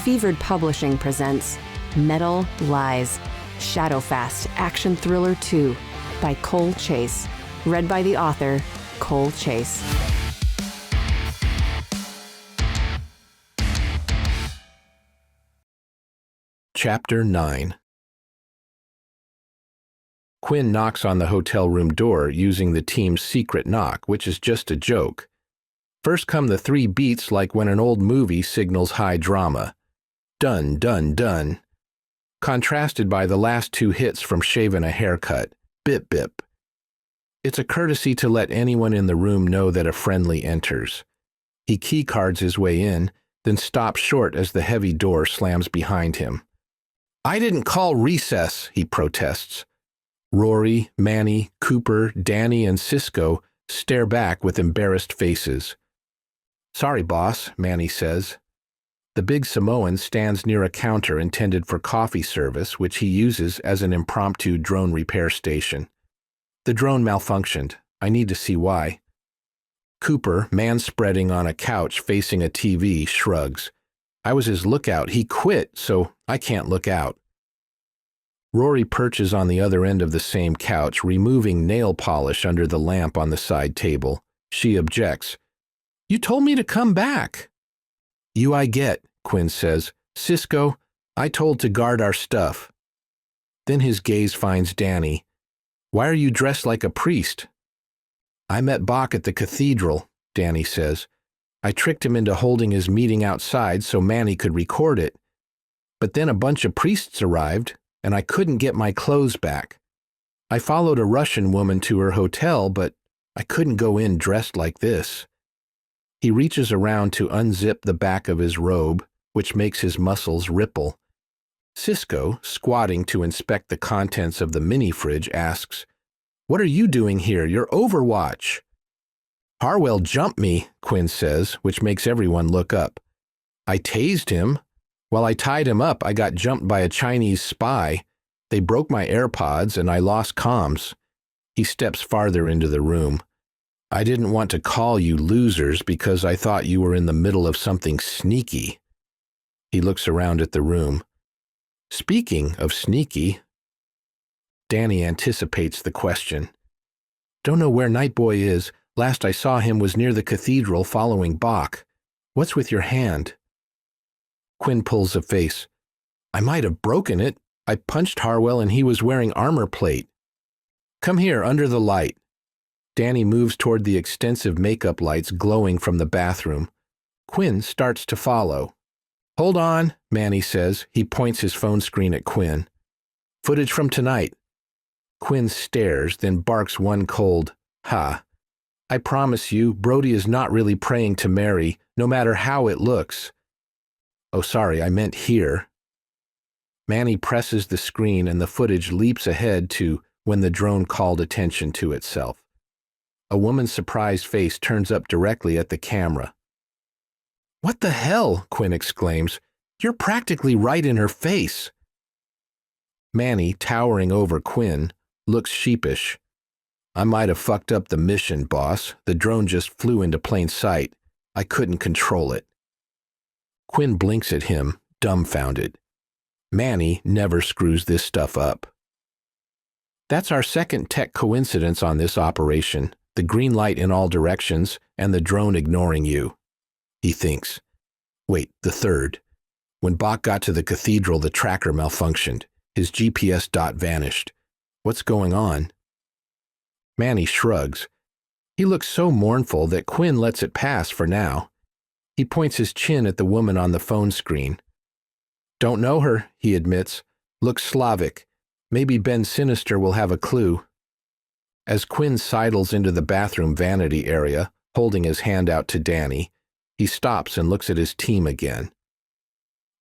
Fevered Publishing presents Metal Lies, Shadowfast Action Thriller 2 by Cole Chase. Read by the author, Cole Chase. Chapter 9. Quinn knocks on the hotel room door using the team's secret knock, which is just a joke. First come the 3 beats like when an old movie signals high drama. Dun, dun, dun. Contrasted by the last 2 hits from Shaving a Haircut. Bip, bip. It's a courtesy to let anyone in the room know that a friendly enters. He keycards his way in, then stops short as the heavy door slams behind him. "I didn't call recess," he protests. Rory, Manny, Cooper, Danny, and Cisco stare back with embarrassed faces. "Sorry, boss," Manny says. The big Samoan stands near a counter intended for coffee service, which he uses as an impromptu drone repair station. The drone malfunctioned. I need to see why. Cooper, man-spreading on a couch facing a TV, shrugs. I was his lookout. He quit, so I can't look out. Rory perches on the other end of the same couch, removing nail polish under the lamp on the side table. She objects. "You told me to come back." "You I get," Quinn says. "Cisco, I told to guard our stuff." Then his gaze finds Danny. "Why are you dressed like a priest?" "I met Bach at the cathedral," Danny says. "I tricked him into holding his meeting outside so Manny could record it. But then a bunch of priests arrived, and I couldn't get my clothes back. I followed a Russian woman to her hotel, but I couldn't go in dressed like this." He reaches around to unzip the back of his robe, which makes his muscles ripple. Cisco, squatting to inspect the contents of the mini-fridge, asks, "What are you doing here? You're Overwatch." "Harwell jumped me," Quinn says, which makes everyone look up. "I tased him. While I tied him up, I got jumped by a Chinese spy. They broke my AirPods, and I lost comms." He steps farther into the room. "I didn't want to call you losers because I thought you were in the middle of something sneaky." He looks around at the room. "Speaking of sneaky," Danny anticipates the question. "Don't know where Nightboy is. Last I saw him was near the cathedral following Bach. What's with your hand?" Quinn pulls a face. "I might have broken it. I punched Harwell and he was wearing armor plate." "Come here, under the light." Danny moves toward the extensive makeup lights glowing from the bathroom. Quinn starts to follow. "Hold on," Manny says. He points his phone screen at Quinn. "Footage from tonight." Quinn stares, then barks one cold, "Ha. I promise you, Brody is not really praying to Mary, no matter how it looks." "Oh, sorry, I meant here." Manny presses the screen and the footage leaps ahead to when the drone called attention to itself. A woman's surprised face turns up directly at the camera. "What the hell?" Quinn exclaims. "You're practically right in her face." Manny, towering over Quinn, looks sheepish. "I might have fucked up the mission, boss. The drone just flew into plain sight. I couldn't control it." Quinn blinks at him, dumbfounded. Manny never screws this stuff up. "That's our second tech coincidence on this operation. The green light in all directions, and the drone ignoring you." He thinks. Wait, the third. When Bach got to the cathedral, the tracker malfunctioned. His GPS dot vanished. What's going on? Manny shrugs. He looks so mournful that Quinn lets it pass for now. He points his chin at the woman on the phone screen. "Don't know her," he admits. "Looks Slavic. Maybe Ben Sinister will have a clue." As Quinn sidles into the bathroom vanity area, holding his hand out to Danny, he stops and looks at his team again.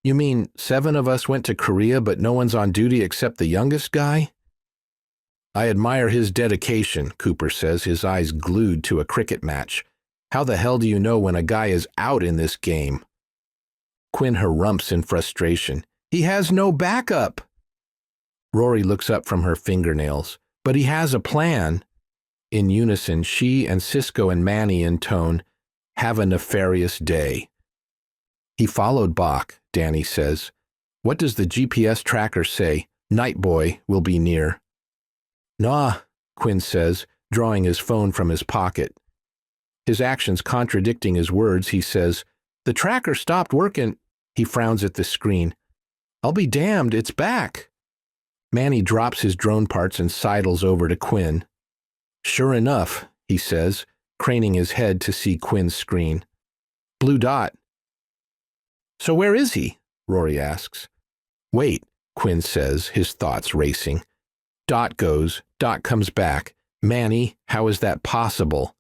"You mean 7 of us went to Korea but no one's on duty except the youngest guy?" "I admire his dedication," Cooper says, his eyes glued to a cricket match. "How the hell do you know when a guy is out in this game?" Quinn harumphs in frustration. "He has no backup." Rory looks up from her fingernails. "But he has a plan." In unison, she and Cisco and Manny intone, "Have a nefarious day." He followed Bach, Danny says. What does the GPS tracker say? Night Boy will be near. Nah, Quinn says, drawing his phone from his pocket. His actions contradicting his words, he says, The tracker stopped working. He frowns at the screen. I'll be damned, it's back. Manny drops his drone parts and sidles over to Quinn. Sure enough, he says, craning his head to see Quinn's screen. Blue dot. So where is he? Rory asks. Wait, Quinn says, his thoughts racing. Dot goes, Dot comes back. Manny, how is that possible?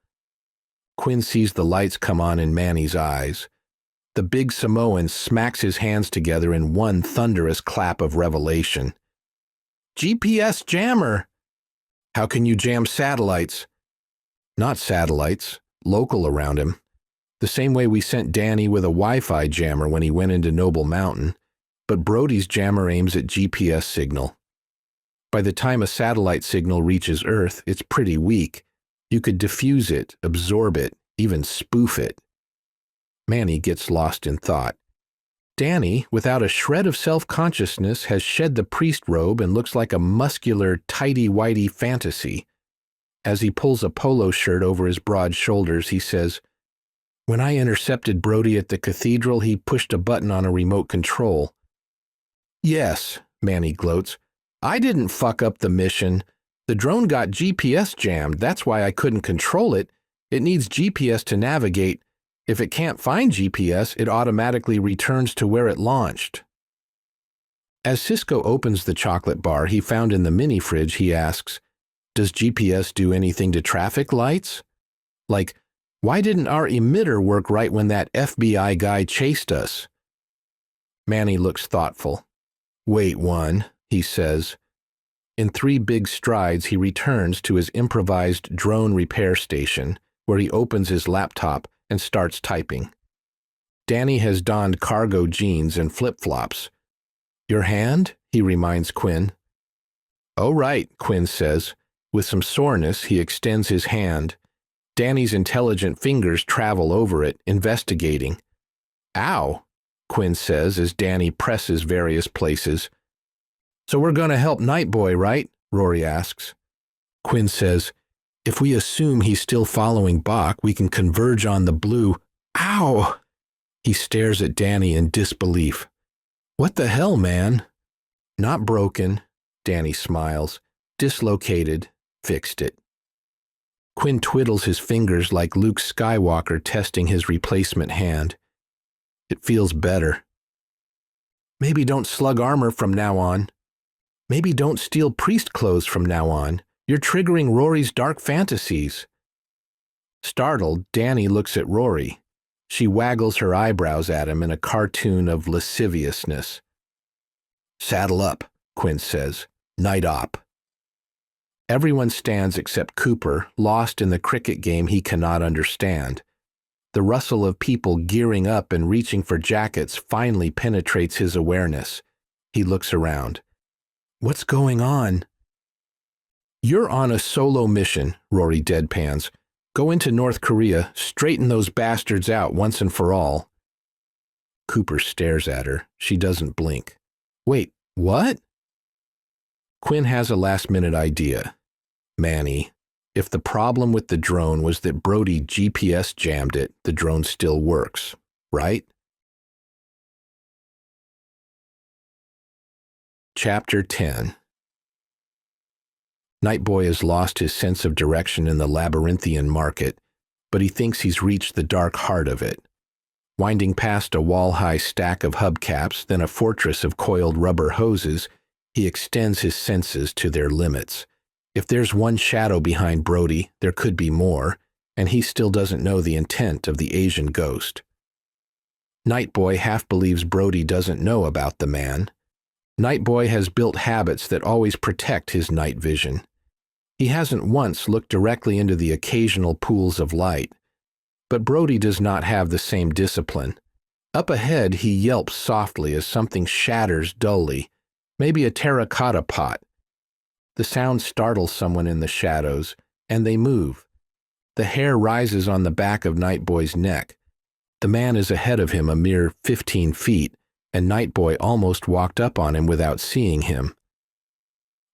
Quinn sees the lights come on in Manny's eyes. The big Samoan smacks his hands together in one thunderous clap of revelation. GPS jammer! How can you jam satellites? Not satellites, local around him. The same way we sent Danny with a Wi-Fi jammer when he went into Noble Mountain, but Brody's jammer aims at GPS signal. By the time a satellite signal reaches Earth, it's pretty weak. You could diffuse it, absorb it, even spoof it. Manny gets lost in thought. Danny, without a shred of self-consciousness, has shed the priest robe and looks like a muscular, tighty-whitey fantasy. As he pulls a polo shirt over his broad shoulders, he says, When I intercepted Brody at the cathedral, he pushed a button on a remote control. Yes, Manny gloats. I didn't fuck up the mission. The drone got GPS jammed. That's why I couldn't control it. It needs GPS to navigate. If it can't find GPS, it automatically returns to where it launched. As Cisco opens the chocolate bar he found in the mini fridge, he asks, Does GPS do anything to traffic lights? Like, why didn't our emitter work right when that FBI guy chased us? Manny looks thoughtful. Wait one, he says. In 3 big strides, he returns to his improvised drone repair station, where he opens his laptop and starts typing. Danny has donned cargo jeans and flip-flops. Your hand? He reminds Quinn. Oh, right, Quinn says. With some soreness, he extends his hand. Danny's intelligent fingers travel over it, investigating. Ow, Quinn says as Danny presses various places. So we're going to help Night Boy, right? Rory asks. Quinn says, If we assume he's still following Bach, we can converge on the blue. Ow! He stares at Danny in disbelief. What the hell, man? Not broken, Danny smiles. Dislocated. Fixed it. Quinn twiddles his fingers like Luke Skywalker testing his replacement hand. It feels better. Maybe don't slug armor from now on. Maybe don't steal priest clothes from now on. You're triggering Rory's dark fantasies. Startled, Danny looks at Rory. She waggles her eyebrows at him in a cartoon of lasciviousness. Saddle up, Quinn says. Night op. Everyone stands except Cooper, lost in the cricket game he cannot understand. The rustle of people gearing up and reaching for jackets finally penetrates his awareness. He looks around. What's going on? You're on a solo mission, Rory deadpans. Go into North Korea, straighten those bastards out once and for all. Cooper stares at her. She doesn't blink. Wait, what? Quinn has a last-minute idea. Manny, if the problem with the drone was that Brody GPS jammed it, the drone still works, right? Chapter 10. Night Boy has lost his sense of direction in the labyrinthian market, but he thinks he's reached the dark heart of it. Winding past a wall-high stack of hubcaps, then a fortress of coiled rubber hoses, he extends his senses to their limits. If there's one shadow behind Brody, there could be more, and he still doesn't know the intent of the Asian ghost. Night Boy half believes Brody doesn't know about the man. Night Boy has built habits that always protect his night vision. He hasn't once looked directly into the occasional pools of light. But Brody does not have the same discipline. Up ahead, he yelps softly as something shatters dully, maybe a terracotta pot. The sound startles someone in the shadows, and they move. The hair rises on the back of Night Boy's neck. The man is ahead of him a mere 15 feet, and Nightboy almost walked up on him without seeing him.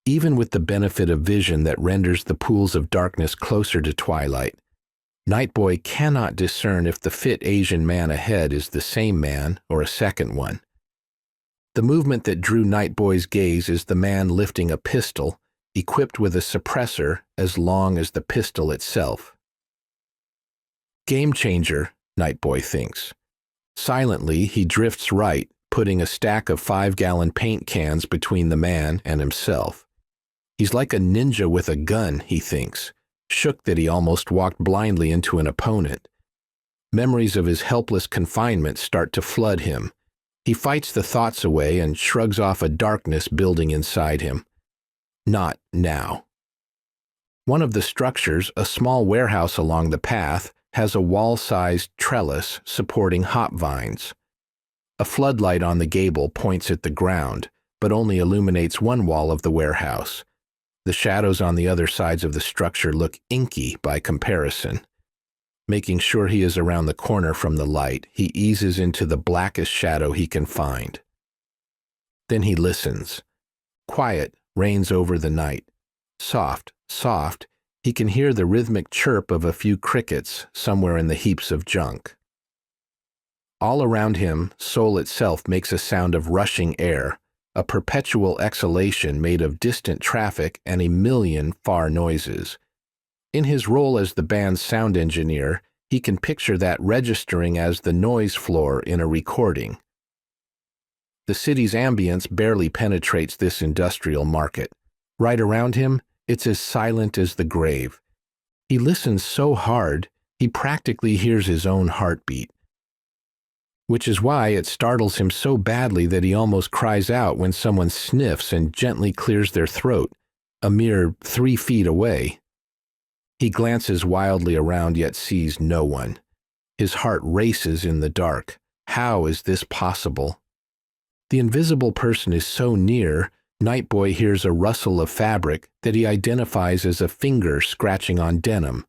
Even with the benefit of vision that renders the pools of darkness closer to twilight, Nightboy cannot discern if the fit Asian man ahead is the same man or a second one. The movement that drew Nightboy's gaze is the man lifting a pistol, equipped with a suppressor as long as the pistol itself. Game changer, Nightboy thinks. Silently, he drifts right, putting a stack of 5-gallon paint cans between the man and himself. He's like a ninja with a gun, he thinks, shook that he almost walked blindly into an opponent. Memories of his helpless confinement start to flood him. He fights the thoughts away and shrugs off a darkness building inside him. Not now. One of the structures, a small warehouse along the path, has a wall-sized trellis supporting hop vines. A floodlight on the gable points at the ground, but only illuminates one wall of the warehouse. The shadows on the other sides of the structure look inky by comparison. Making sure he is around the corner from the light, he eases into the blackest shadow he can find. Then he listens. Quiet reigns over the night. Soft, soft, he can hear the rhythmic chirp of a few crickets somewhere in the heaps of junk. All around him, soul itself makes a sound of rushing air, a perpetual exhalation made of distant traffic and a million far noises. In his role as the band's sound engineer, he can picture that registering as the noise floor in a recording. The city's ambience barely penetrates this industrial market. Right around him, it's as silent as the grave. He listens so hard, he practically hears his own heartbeat. Which is why it startles him so badly that he almost cries out when someone sniffs and gently clears their throat, a mere 3 feet away. He glances wildly around yet sees no one. His heart races in the dark. How is this possible? The invisible person is so near, Nightboy hears a rustle of fabric that he identifies as a finger scratching on denim.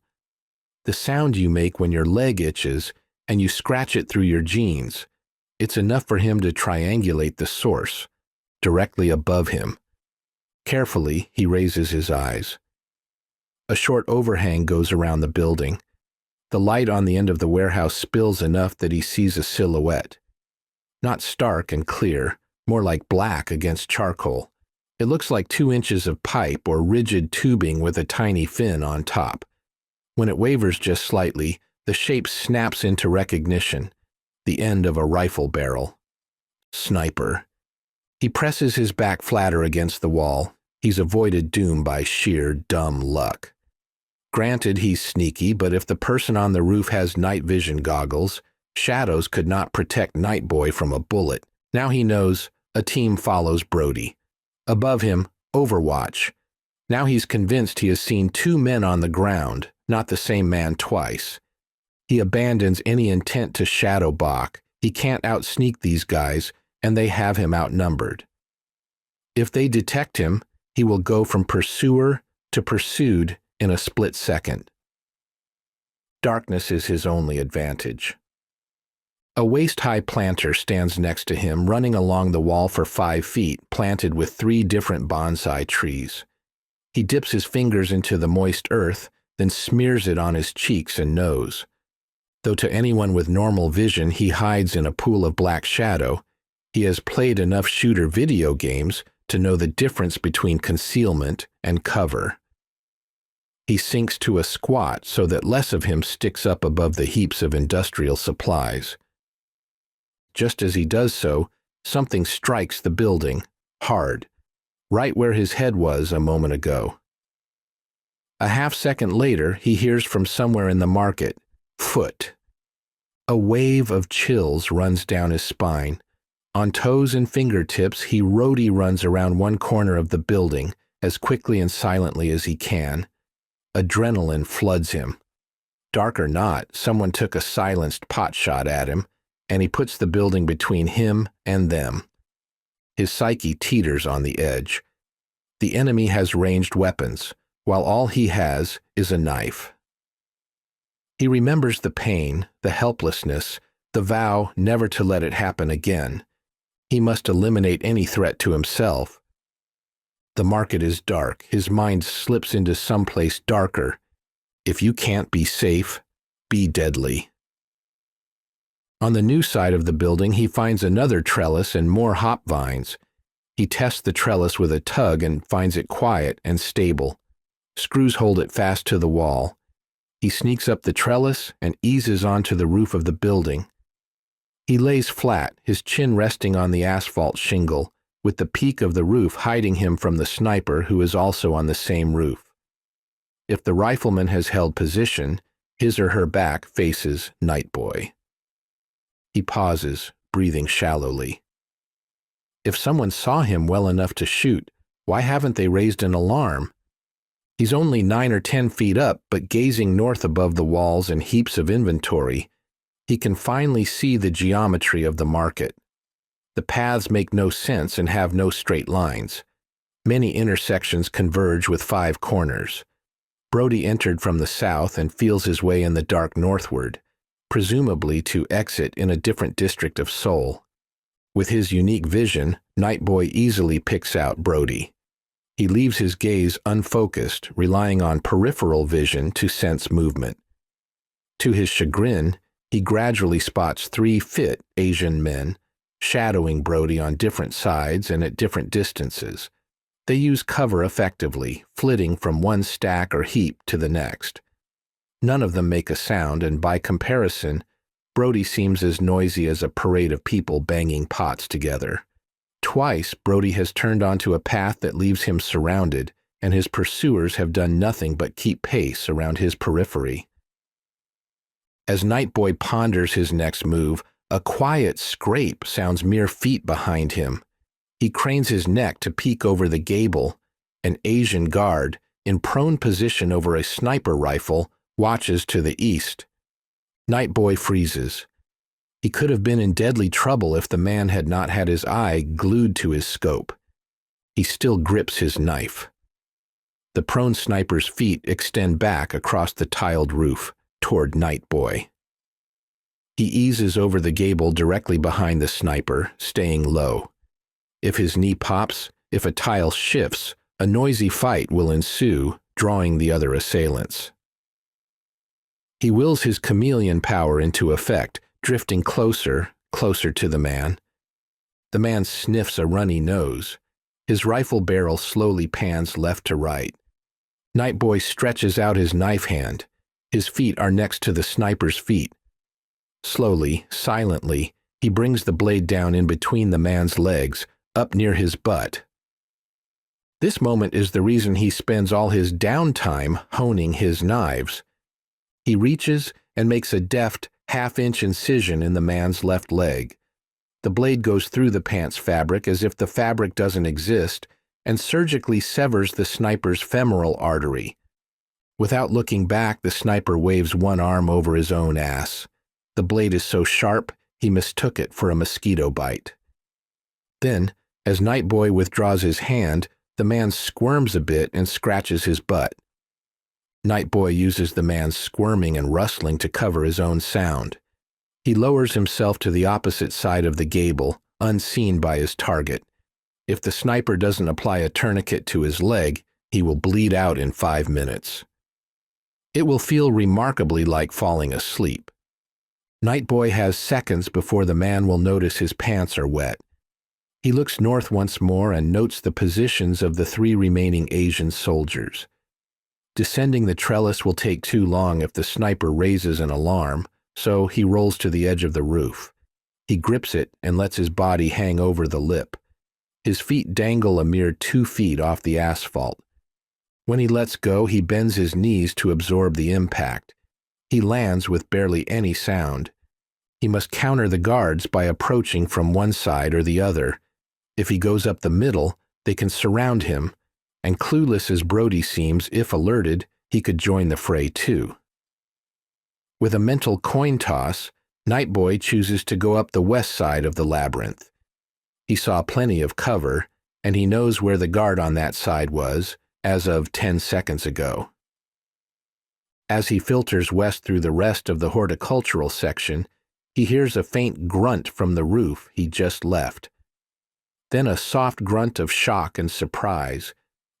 The sound you make when your leg itches and you scratch it through your jeans. It's enough for him to triangulate the source, directly above him. Carefully, he raises his eyes. A short overhang goes around the building. The light on the end of the warehouse spills enough that he sees a silhouette. Not stark and clear, more like black against charcoal. It looks like 2 inches of pipe or rigid tubing with a tiny fin on top. When it wavers just slightly, the shape snaps into recognition, the end of a rifle barrel. Sniper. He presses his back flatter against the wall. He's avoided doom by sheer dumb luck. Granted, he's sneaky, but if the person on the roof has night vision goggles, shadows could not protect Nightboy from a bullet. Now he knows a team follows Brody. Above him, Overwatch. Now he's convinced he has seen 2 men on the ground, not the same man twice. He abandons any intent to shadow Bach. He can't outsneak these guys, and they have him outnumbered. If they detect him, he will go from pursuer to pursued in a split second. Darkness is his only advantage. A waist-high planter stands next to him, running along the wall for 5 feet, planted with 3 different bonsai trees. He dips his fingers into the moist earth, then smears it on his cheeks and nose. Though to anyone with normal vision he hides in a pool of black shadow, he has played enough shooter video games to know the difference between concealment and cover. He sinks to a squat so that less of him sticks up above the heaps of industrial supplies. Just as he does so, something strikes the building, hard, right where his head was a moment ago. A half-second later, he hears from somewhere in the market, "Foot." A wave of chills runs down his spine. On toes and fingertips, he roadie runs around one corner of the building as quickly and silently as he can. Adrenaline floods him. Dark or not, someone took a silenced pot shot at him, and he puts the building between him and them. His psyche teeters on the edge. The enemy has ranged weapons, while all he has is a knife. He remembers the pain, the helplessness, the vow never to let it happen again. He must eliminate any threat to himself. The market is dark. His mind slips into someplace darker. If you can't be safe, be deadly. On the new side of the building, he finds another trellis and more hop vines. He tests the trellis with a tug and finds it quiet and stable. Screws hold it fast to the wall. He sneaks up the trellis and eases onto the roof of the building. He lays flat, his chin resting on the asphalt shingle, with the peak of the roof hiding him from the sniper who is also on the same roof. If the rifleman has held position, his or her back faces Nightboy. He pauses, breathing shallowly. If someone saw him well enough to shoot, why haven't they raised an alarm? He's only 9 or 10 feet up, but gazing north above the walls and heaps of inventory, he can finally see the geometry of the market. The paths make no sense and have no straight lines. Many intersections converge with 5 corners. Brody entered from the south and feels his way in the dark northward, presumably to exit in a different district of Seoul. With his unique vision, Nightboy easily picks out Brody. He leaves his gaze unfocused, relying on peripheral vision to sense movement. To his chagrin, he gradually spots 3 fit Asian men, shadowing Brody on different sides and at different distances. They use cover effectively, flitting from one stack or heap to the next. None of them make a sound, and by comparison, Brody seems as noisy as a parade of people banging pots together. Twice, Brody has turned onto a path that leaves him surrounded, and his pursuers have done nothing but keep pace around his periphery. As Nightboy ponders his next move, a quiet scrape sounds mere feet behind him. He cranes his neck to peek over the gable. An Asian guard, in prone position over a sniper rifle, watches to the east. Nightboy freezes. He could have been in deadly trouble if the man had not had his eye glued to his scope. He still grips his knife. The prone sniper's feet extend back across the tiled roof, toward Nightboy. He eases over the gable directly behind the sniper, staying low. If his knee pops, if a tile shifts, a noisy fight will ensue, drawing the other assailants. He wills his chameleon power into effect, drifting closer, closer to the man. The man sniffs a runny nose. His rifle barrel slowly pans left to right. Nightboy stretches out his knife hand. His feet are next to the sniper's feet. Slowly, silently, he brings the blade down in between the man's legs, up near his butt. This moment is the reason he spends all his downtime honing his knives. He reaches and makes a deft half-inch incision in the man's left leg. The blade goes through the pants fabric as if the fabric doesn't exist and surgically severs the sniper's femoral artery. Without looking back, the sniper waves one arm over his own ass. The blade is so sharp, he mistook it for a mosquito bite. Then, as Nightboy withdraws his hand, the man squirms a bit and scratches his butt. Nightboy uses the man's squirming and rustling to cover his own sound. He lowers himself to the opposite side of the gable, unseen by his target. If the sniper doesn't apply a tourniquet to his leg, he will bleed out in 5 minutes. It will feel remarkably like falling asleep. Nightboy has seconds before the man will notice his pants are wet. He looks north once more and notes the positions of the 3 remaining Asian soldiers. Descending the trellis will take too long if the sniper raises an alarm, so he rolls to the edge of the roof. He grips it and lets his body hang over the lip. His feet dangle a mere 2 feet off the asphalt. When he lets go, he bends his knees to absorb the impact. He lands with barely any sound. He must counter the guards by approaching from one side or the other. If he goes up the middle, they can surround him, and clueless as Brody seems, if alerted, he could join the fray too. With a mental coin toss, Nightboy chooses to go up the west side of the labyrinth. He saw plenty of cover, and he knows where the guard on that side was, as of 10 seconds ago. As he filters west through the rest of the horticultural section, he hears a faint grunt from the roof he just left. then a soft grunt of shock and surprise.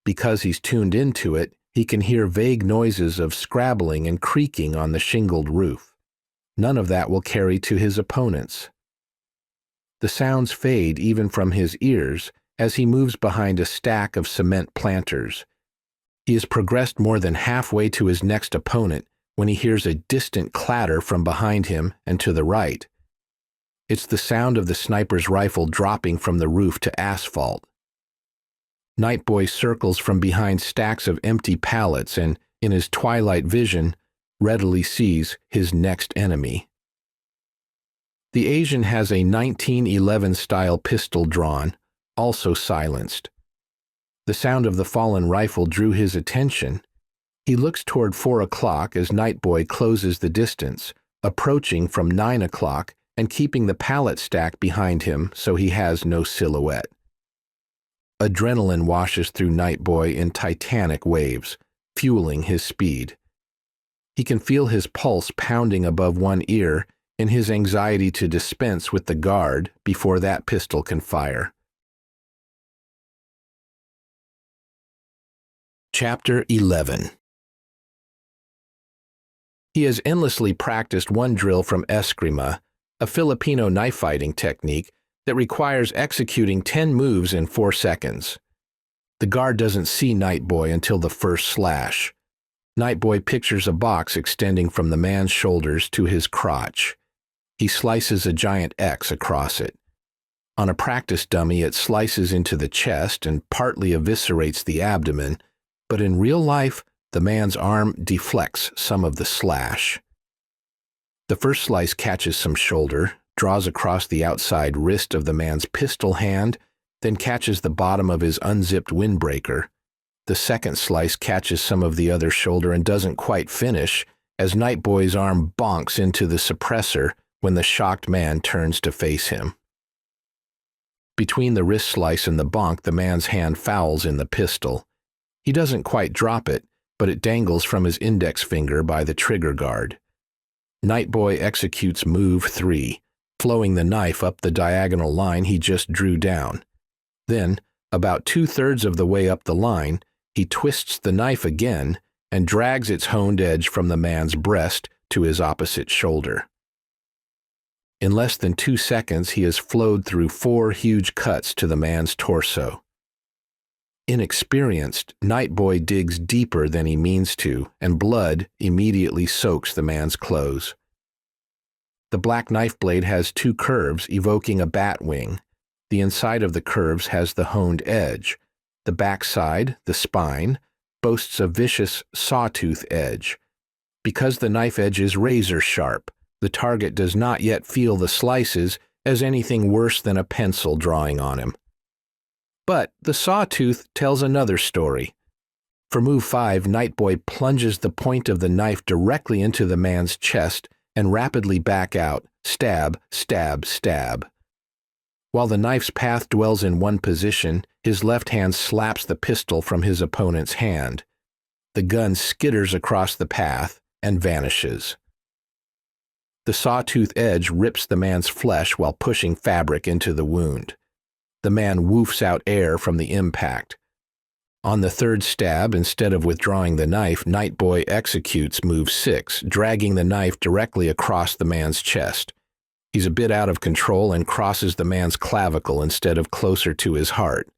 Because he's tuned into it, he can hear vague noises of scrabbling and creaking on the shingled roof. None of that will carry to his opponents. The sounds fade even from his ears as he moves behind a stack of cement planters. He has progressed more than halfway to his next opponent when he hears a distant clatter from behind him and to the right. It's the sound of the sniper's rifle dropping from the roof to asphalt. Nightboy circles from behind stacks of empty pallets and, in his twilight vision, readily sees his next enemy. The Asian has a 1911-style pistol drawn, also silenced. The sound of the fallen rifle drew his attention. He looks toward 4 o'clock as Nightboy closes the distance, approaching from 9 o'clock and keeping the pallet stack behind him so he has no silhouette. Adrenaline washes through Nightboy in titanic waves, fueling his speed. He can feel his pulse pounding above one ear in his anxiety to dispense with the guard before that pistol can fire. Chapter 11. He has endlessly practiced one drill from eskrima, a Filipino knife-fighting technique that requires executing 10 moves in 4 seconds. The guard doesn't see Nightboy until the first slash. Nightboy pictures a box extending from the man's shoulders to his crotch. He slices a giant X across it. On a practice dummy, it slices into the chest and partly eviscerates the abdomen, but in real life, the man's arm deflects some of the slash. The first slice catches some shoulder, draws across the outside wrist of the man's pistol hand, then catches the bottom of his unzipped windbreaker. The second slice catches some of the other shoulder and doesn't quite finish, as Nightboy's arm bonks into the suppressor when the shocked man turns to face him. Between the wrist slice and the bonk, the man's hand fouls in the pistol. He doesn't quite drop it, but it dangles from his index finger by the trigger guard. Nightboy executes move 3, flowing the knife up the diagonal line he just drew down. Then, about 2/3 of the way up the line, he twists the knife again and drags its honed edge from the man's breast to his opposite shoulder. In less than 2 seconds, he has flowed through 4 huge cuts to the man's torso. Inexperienced, Nightboy digs deeper than he means to, and blood immediately soaks the man's clothes. The black knife blade has 2 curves evoking a bat wing. The inside of the curves has the honed edge. The backside, the spine, boasts a vicious sawtooth edge. Because the knife edge is razor sharp, the target does not yet feel the slices as anything worse than a pencil drawing on him. But the sawtooth tells another story. For move 5, Nightboy plunges the point of the knife directly into the man's chest and rapidly back out, stab, stab, stab. While the knife's path dwells in one position, his left hand slaps the pistol from his opponent's hand. The gun skitters across the path and vanishes. The sawtooth edge rips the man's flesh while pushing fabric into the wound. The man woofs out air from the impact. On the 3rd stab, instead of withdrawing the knife, Nightboy executes move 6, dragging the knife directly across the man's chest. He's a bit out of control and crosses the man's clavicle instead of closer to his heart.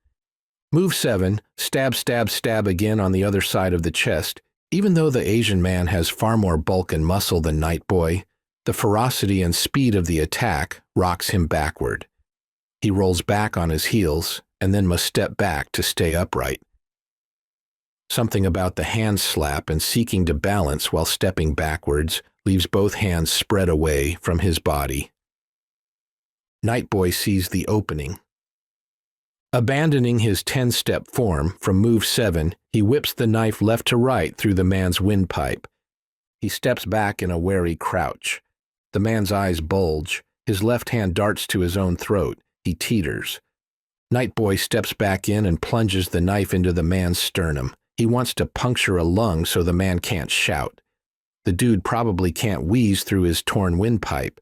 Move 7, stab, stab, stab again on the other side of the chest. Even though the Asian man has far more bulk and muscle than Nightboy, the ferocity and speed of the attack rocks him backward. He rolls back on his heels and then must step back to stay upright. Something about the hand slap and seeking to balance while stepping backwards leaves both hands spread away from his body. Nightboy sees the opening. Abandoning his 10-step form from move 7, he whips the knife left to right through the man's windpipe. He steps back in a wary crouch. The man's eyes bulge. His left hand darts to his own throat. He teeters. Nightboy steps back in and plunges the knife into the man's sternum. He wants to puncture a lung so the man can't shout. The dude probably can't wheeze through his torn windpipe,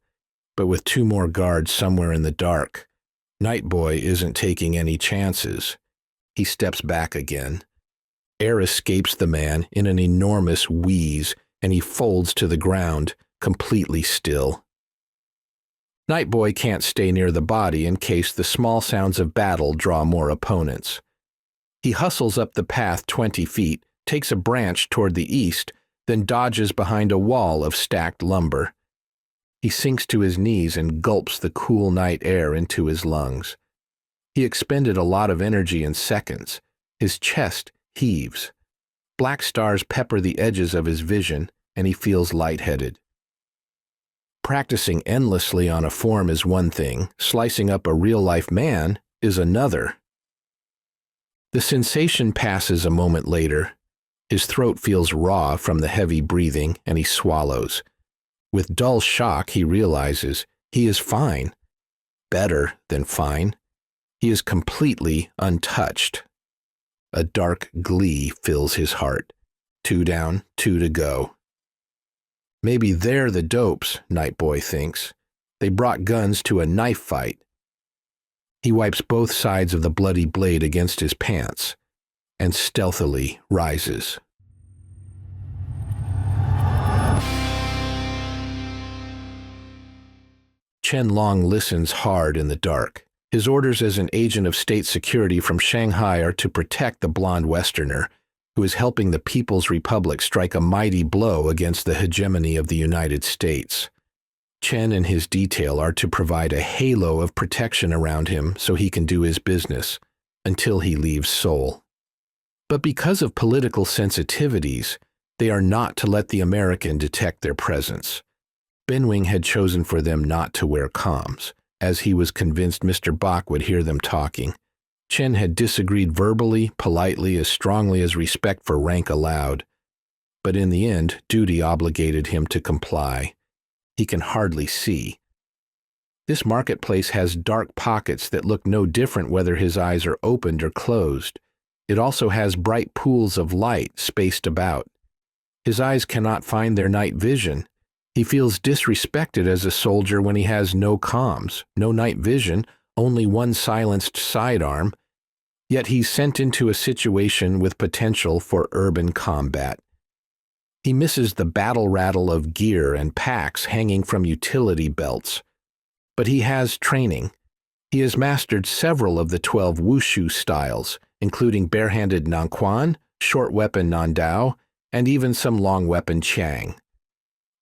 but with 2 more guards somewhere in the dark, Nightboy isn't taking any chances. He steps back again. Air escapes the man in an enormous wheeze, and he folds to the ground, completely still. Nightboy can't stay near the body in case the small sounds of battle draw more opponents. He hustles up the path 20 feet, takes a branch toward the east, then dodges behind a wall of stacked lumber. He sinks to his knees and gulps the cool night air into his lungs. He expended a lot of energy in seconds. His chest heaves. Black stars pepper the edges of his vision, and he feels lightheaded. Practicing endlessly on a form is one thing, slicing up a real-life man is another. The sensation passes a moment later. His throat feels raw from the heavy breathing, and he swallows. With dull shock, he realizes he is fine. Better than fine. He is completely untouched. A dark glee fills his heart. 2 down, 2 to go. Maybe they're the dopes, Nightboy thinks. They brought guns to a knife fight. He wipes both sides of the bloody blade against his pants and stealthily rises. Chen Long listens hard in the dark. His orders as an agent of state security from Shanghai are to protect the blonde Westerner, who is helping the People's Republic strike a mighty blow against the hegemony of the United States. Chen and his detail are to provide a halo of protection around him so he can do his business, until he leaves Seoul. But because of political sensitivities, they are not to let the American detect their presence. Benwing had chosen for them not to wear comms, as he was convinced Mr. Bach would hear them talking. Chen had disagreed verbally, politely, as strongly as respect for rank allowed. But in the end, duty obligated him to comply. He can hardly see. This marketplace has dark pockets that look no different whether his eyes are opened or closed. It also has bright pools of light spaced about. His eyes cannot find their night vision. He feels disrespected as a soldier when he has no comms, no night vision, only one silenced sidearm. Yet he's sent into a situation with potential for urban combat. He misses the battle rattle of gear and packs hanging from utility belts. But he has training. He has mastered several of the 12 wushu styles, including barehanded nanquan, short weapon nandao, and even some long weapon chang.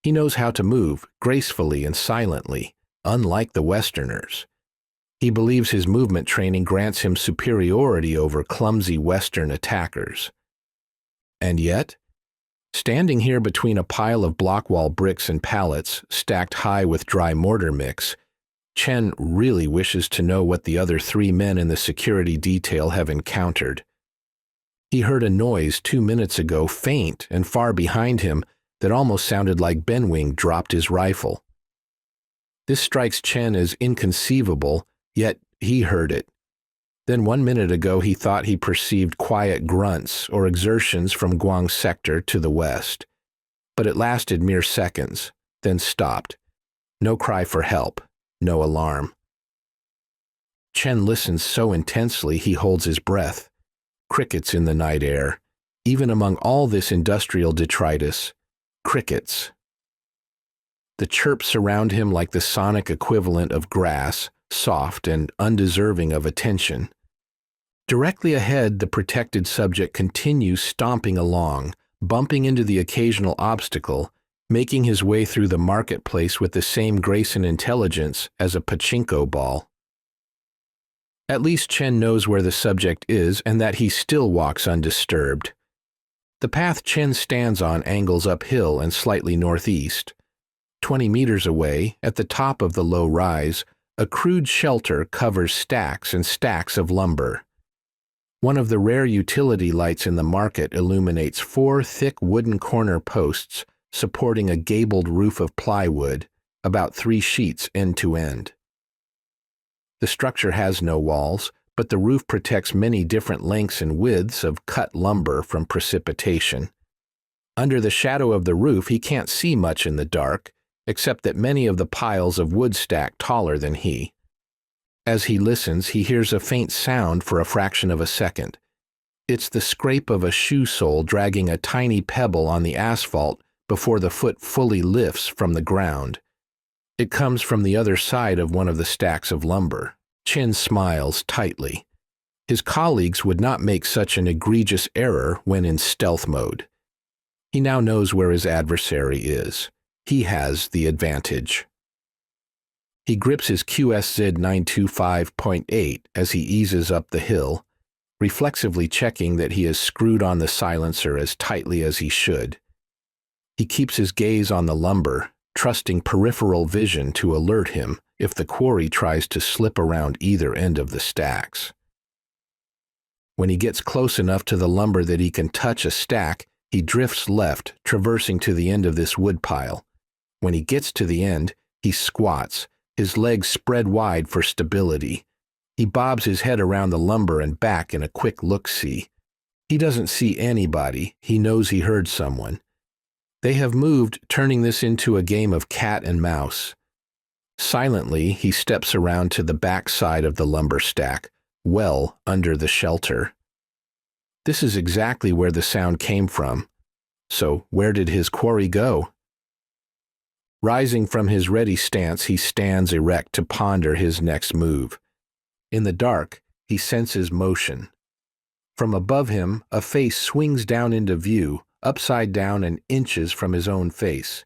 He knows how to move gracefully and silently, unlike the Westerners. He believes his movement training grants him superiority over clumsy Western attackers. And yet, standing here between a pile of block wall bricks and pallets stacked high with dry mortar mix, Chen really wishes to know what the other 3 men in the security detail have encountered. He heard a noise 2 minutes ago, faint and far behind him, that almost sounded like Benwing dropped his rifle. This strikes Chen as inconceivable, yet he heard it. Then 1 minute ago he thought he perceived quiet grunts or exertions from Guang's sector to the west. But it lasted mere seconds, then stopped. No cry for help, no alarm. Chen listens so intensely he holds his breath. Crickets in the night air. Even among all this industrial detritus, crickets. The chirps surround him like the sonic equivalent of grass, soft and undeserving of attention. Directly ahead, the protected subject continues stomping along, bumping into the occasional obstacle, making his way through the marketplace with the same grace and intelligence as a pachinko ball. At least Chen knows where the subject is and that he still walks undisturbed. The path Chen stands on angles uphill and slightly northeast. 20 meters away, at the top of the low rise, a crude shelter covers stacks and stacks of lumber. One of the rare utility lights in the market illuminates 4 thick wooden corner posts supporting a gabled roof of plywood, about 3 sheets end to end. The structure has no walls, but the roof protects many different lengths and widths of cut lumber from precipitation. Under the shadow of the roof, he can't see much in the dark, except that many of the piles of wood stack taller than he. As he listens, he hears a faint sound for a fraction of a second. It's the scrape of a shoe sole dragging a tiny pebble on the asphalt before the foot fully lifts from the ground. It comes from the other side of one of the stacks of lumber. Chin smiles tightly. His colleagues would not make such an egregious error when in stealth mode. He now knows where his adversary is. He has the advantage. He grips his QSZ 925.8 as he eases up the hill, reflexively checking that he has screwed on the silencer as tightly as he should. He keeps his gaze on the lumber, trusting peripheral vision to alert him if the quarry tries to slip around either end of the stacks. When he gets close enough to the lumber that he can touch a stack, he drifts left, traversing to the end of this woodpile. When he gets to the end, he squats, his legs spread wide for stability. He bobs his head around the lumber and back in a quick look-see. He doesn't see anybody. He knows he heard someone. They have moved, turning this into a game of cat and mouse. Silently, he steps around to the back side of the lumber stack, well under the shelter. This is exactly where the sound came from. So where did his quarry go? Rising from his ready stance, he stands erect to ponder his next move. In the dark, he senses motion. From above him, a face swings down into view, upside down and inches from his own face.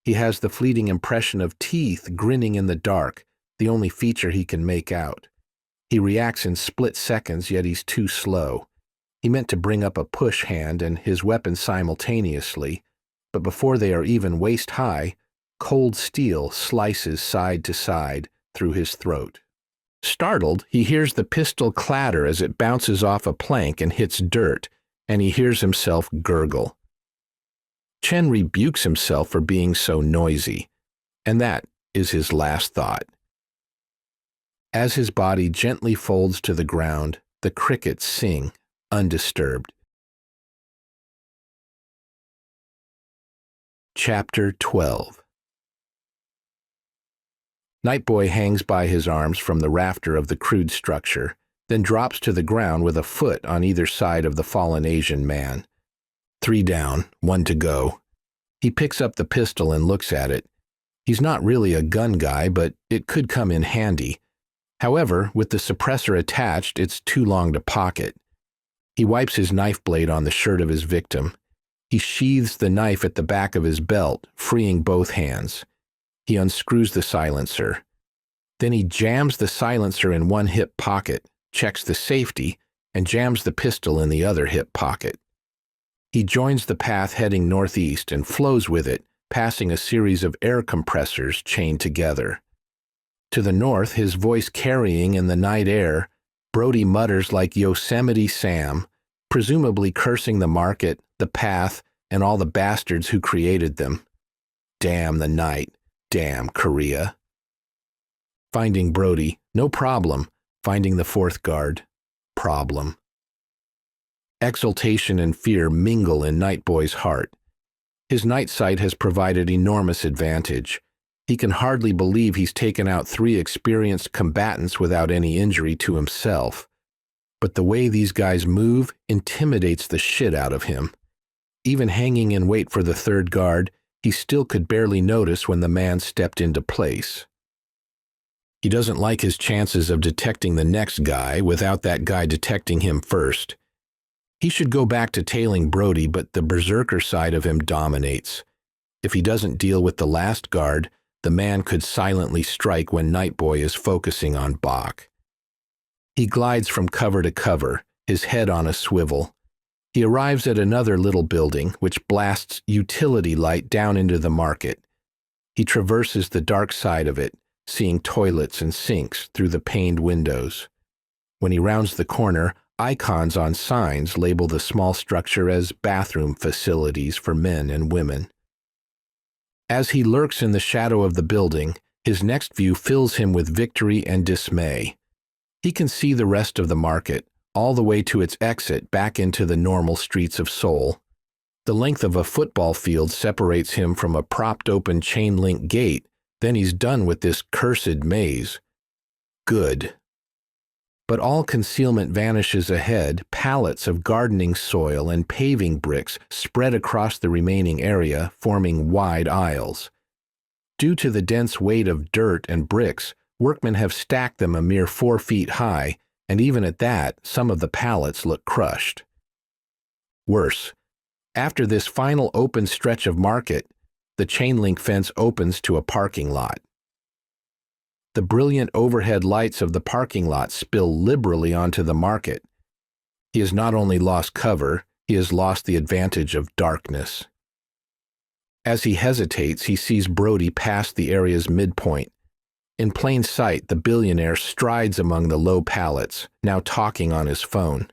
He has the fleeting impression of teeth grinning in the dark, the only feature he can make out. He reacts in split seconds, yet he's too slow. He meant to bring up a push hand and his weapon simultaneously, but before they are even waist-high, cold steel slices side to side through his throat. Startled, he hears the pistol clatter as it bounces off a plank and hits dirt, and he hears himself gurgle. Chen rebukes himself for being so noisy, and that is his last thought. As his body gently folds to the ground, the crickets sing, undisturbed. Chapter 12. Nightboy hangs by his arms from the rafter of the crude structure, then drops to the ground with a foot on either side of the fallen Asian man. 3 down, 1 to go. He picks up the pistol and looks at it. He's not really a gun guy, but it could come in handy. However, with the suppressor attached, it's too long to pocket. He wipes his knife blade on the shirt of his victim. He sheathes the knife at the back of his belt, freeing both hands. He unscrews the silencer. Then he jams the silencer in one hip pocket, checks the safety, and jams the pistol in the other hip pocket. He joins the path heading northeast and flows with it, passing a series of air compressors chained together. To the north, his voice carrying in the night air, Brody mutters like Yosemite Sam, presumably cursing the market, the path, and all the bastards who created them. Damn the night. Damn Korea. Finding Brody, no problem. Finding the 4th guard, problem. Exultation and fear mingle in Nightboy's heart. His night sight has provided enormous advantage. He can hardly believe he's taken out 3 experienced combatants without any injury to himself. But the way these guys move intimidates the shit out of him. Even hanging in wait for the 3rd guard, he still could barely notice when the man stepped into place. He doesn't like his chances of detecting the next guy without that guy detecting him first. He should go back to tailing Brody, but the berserker side of him dominates. If he doesn't deal with the last guard, the man could silently strike when Nightboy is focusing on Bach. He glides from cover to cover, his head on a swivel. He arrives at another little building, which blasts utility light down into the market. He traverses the dark side of it, seeing toilets and sinks through the paned windows. When he rounds the corner, icons on signs label the small structure as bathroom facilities for men and women. As he lurks in the shadow of the building, his next view fills him with victory and dismay. He can see the rest of the market, all the way to its exit back into the normal streets of Seoul. The length of a football field separates him from a propped open chain-link gate, then he's done with this cursed maze. Good. But all concealment vanishes ahead. Pallets of gardening soil and paving bricks spread across the remaining area, forming wide aisles. Due to the dense weight of dirt and bricks, workmen have stacked them a mere 4 feet high, and even at that, some of the pallets look crushed. Worse, after this final open stretch of market, the chain-link fence opens to a parking lot. The brilliant overhead lights of the parking lot spill liberally onto the market. He has not only lost cover, he has lost the advantage of darkness. As he hesitates, he sees Brody past the area's midpoint. In plain sight, the billionaire strides among the low pallets, now talking on his phone.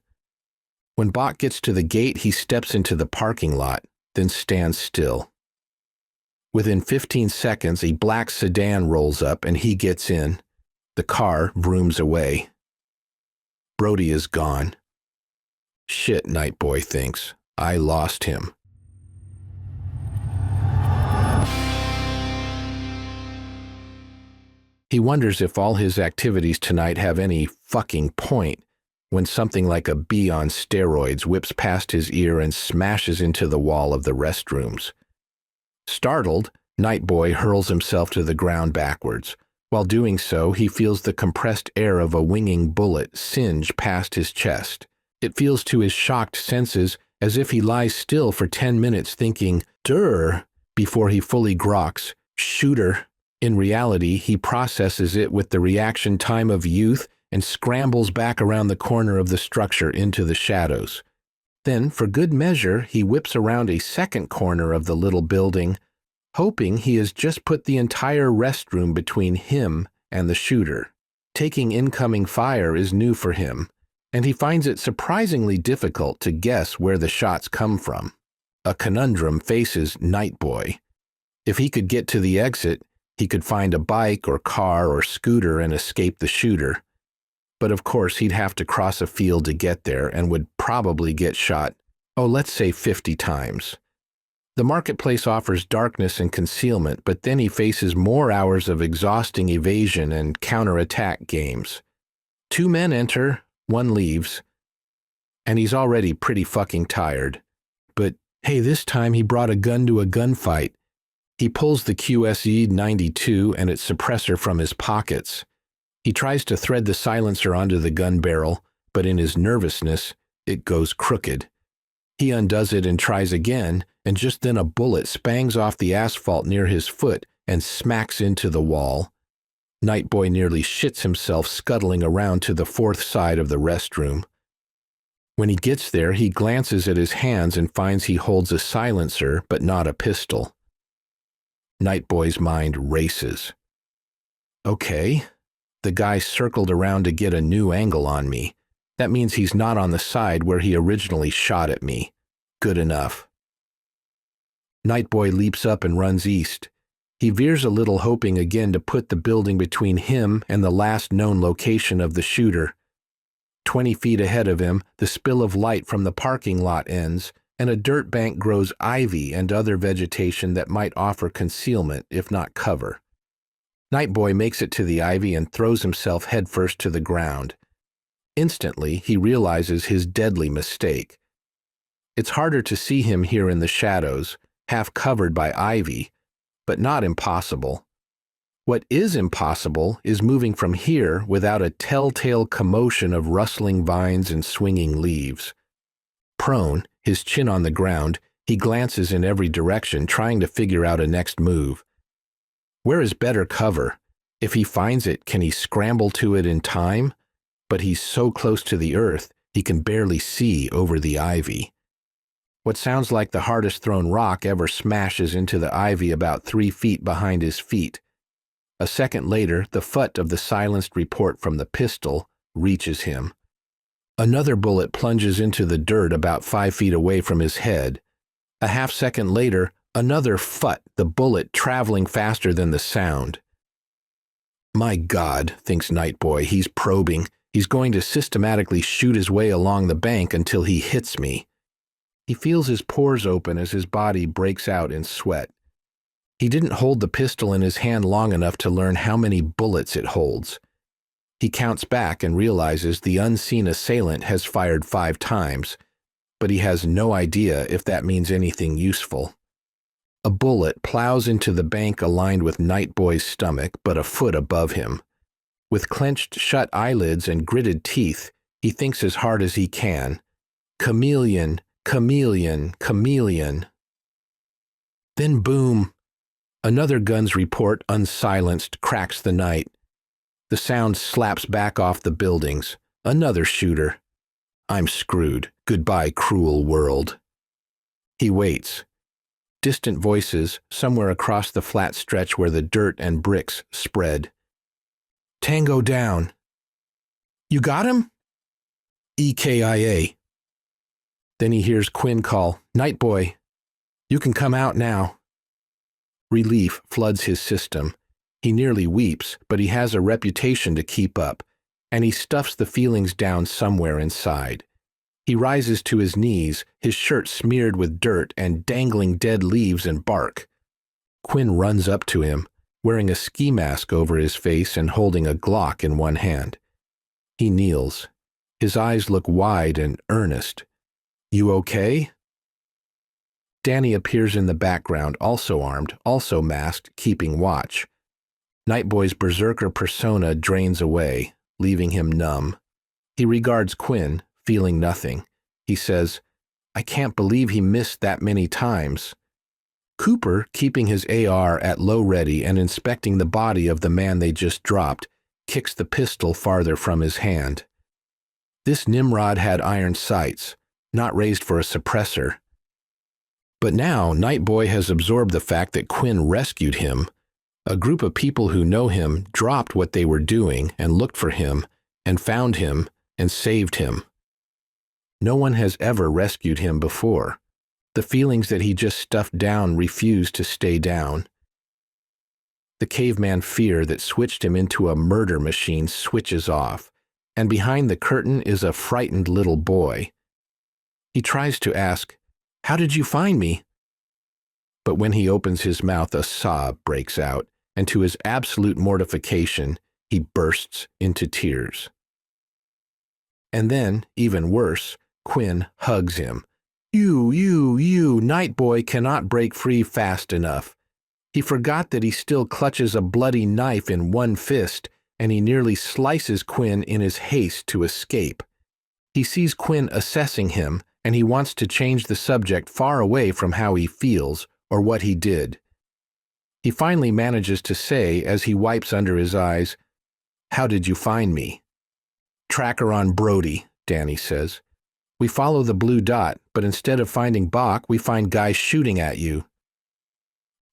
When Bach gets to the gate, he steps into the parking lot, then stands still. Within 15 seconds, a black sedan rolls up and he gets in. The car vrooms away. Brody is gone. Shit, Nightboy thinks. I lost him. He wonders if all his activities tonight have any fucking point when something like a bee on steroids whips past his ear and smashes into the wall of the restrooms. Startled, Nightboy hurls himself to the ground backwards. While doing so, he feels the compressed air of a winging bullet singe past his chest. It feels to his shocked senses as if he lies still for 10 minutes thinking, "Durr," before he fully groks, "Shooter." In reality, he processes it with the reaction time of youth and scrambles back around the corner of the structure into the shadows. Then, for good measure, he whips around a second corner of the little building, hoping he has just put the entire restroom between him and the shooter. Taking incoming fire is new for him, and he finds it surprisingly difficult to guess where the shots come from. A conundrum faces Nightboy. If he could get to the exit, he could find a bike or car or scooter and escape the shooter. But of course, he'd have to cross a field to get there and would probably get shot, let's say 50 times. The marketplace offers darkness and concealment, but then he faces more hours of exhausting evasion and counterattack games. 2 men enter, 1 leaves, and he's already pretty fucking tired. But hey, this time he brought a gun to a gunfight. He pulls the QSE-92 and its suppressor from his pockets. He tries to thread the silencer onto the gun barrel, but in his nervousness, it goes crooked. He undoes it and tries again, and just then a bullet spangs off the asphalt near his foot and smacks into the wall. Nightboy nearly shits himself scuttling around to the 4th side of the restroom. When he gets there, he glances at his hands and finds he holds a silencer but not a pistol. Nightboy's mind races. Okay, the guy circled around to get a new angle on me. That means he's not on the side where he originally shot at me. Good enough. Nightboy leaps up and runs east. He veers a little, hoping again to put the building between him and the last known location of the shooter. 20 feet ahead of him, the spill of light from the parking lot ends, and a dirt bank grows ivy and other vegetation that might offer concealment, if not cover. Nightboy makes it to the ivy and throws himself headfirst to the ground. Instantly, he realizes his deadly mistake. It's harder to see him here in the shadows, half covered by ivy, but not impossible. What is impossible is moving from here without a telltale commotion of rustling vines and swinging leaves. Prone, his chin on the ground, he glances in every direction, trying to figure out a next move. Where is better cover? If he finds it, can he scramble to it in time? But he's so close to the earth, he can barely see over the ivy. What sounds like the hardest thrown rock ever smashes into the ivy about 3 feet behind his feet. A second later, the phut of the silenced report from the pistol reaches him. Another bullet plunges into the dirt about 5 feet away from his head. A half-second later, another phut, the bullet traveling faster than the sound. My God, thinks Nightboy, he's probing. He's going to systematically shoot his way along the bank until he hits me. He feels his pores open as his body breaks out in sweat. He didn't hold the pistol in his hand long enough to learn how many bullets it holds. He counts back and realizes the unseen assailant has fired 5 times, but he has no idea if that means anything useful. A bullet plows into the bank aligned with Nightboy's stomach, but a foot above him. With clenched shut eyelids and gritted teeth, he thinks as hard as he can. Chameleon, chameleon, chameleon. Then boom! Another gun's report, unsilenced, cracks the night. The sound slaps back off the buildings. Another shooter. I'm screwed. Goodbye, cruel world. He waits. Distant voices, somewhere across the flat stretch where the dirt and bricks spread. Tango down. You got him? EKIA. Then he hears Quinn call, Nightboy, you can come out now. Relief floods his system. He nearly weeps, but he has a reputation to keep up, and he stuffs the feelings down somewhere inside. He rises to his knees, his shirt smeared with dirt and dangling dead leaves and bark. Quinn runs up to him, wearing a ski mask over his face and holding a Glock in one hand. He kneels. His eyes look wide and earnest. You okay? Danny appears in the background, also armed, also masked, keeping watch. Nightboy's berserker persona drains away, leaving him numb. He regards Quinn, feeling nothing. He says, I can't believe he missed that many times. Cooper, keeping his AR at low ready and inspecting the body of the man they just dropped, kicks the pistol farther from his hand. This Nimrod had iron sights, not raised for a suppressor. But now Nightboy has absorbed the fact that Quinn rescued him. A group of people who know him dropped what they were doing and looked for him and found him and saved him. No one has ever rescued him before. The feelings that he just stuffed down refuse to stay down. The caveman fear that switched him into a murder machine switches off, and behind the curtain is a frightened little boy. He tries to ask, How did you find me? But when he opens his mouth, a sob breaks out, and to his absolute mortification, he bursts into tears. And then, even worse, Quinn hugs him. You, Nightboy cannot break free fast enough. He forgot that he still clutches a bloody knife in one fist, and he nearly slices Quinn in his haste to escape. He sees Quinn assessing him, and he wants to change the subject far away from how he feels or what he did. He finally manages to say, as he wipes under his eyes, How did you find me? Tracker on Brody, Danny says. We follow the blue dot, but instead of finding Bach, we find guys shooting at you.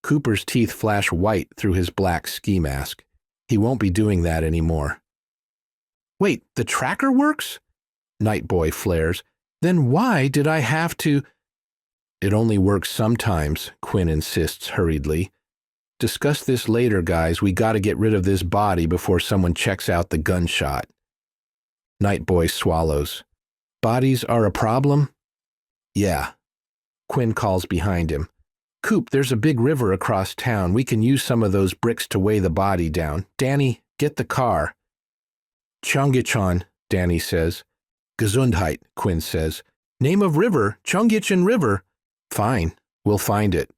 Cooper's teeth flash white through his black ski mask. He won't be doing that anymore. Wait, the tracker works? Nightboy flares. Then why did I have to? It only works sometimes, Quinn insists hurriedly. Discuss this later, guys. We gotta get rid of this body before someone checks out the gunshot. Nightboy swallows. Bodies are a problem? Yeah. Quinn calls behind him. Coop, there's a big river across town. We can use some of those bricks to weigh the body down. Danny, get the car. Chongichan, Danny says. Gesundheit, Quinn says. Name of river, Chongichan River. Fine, we'll find it.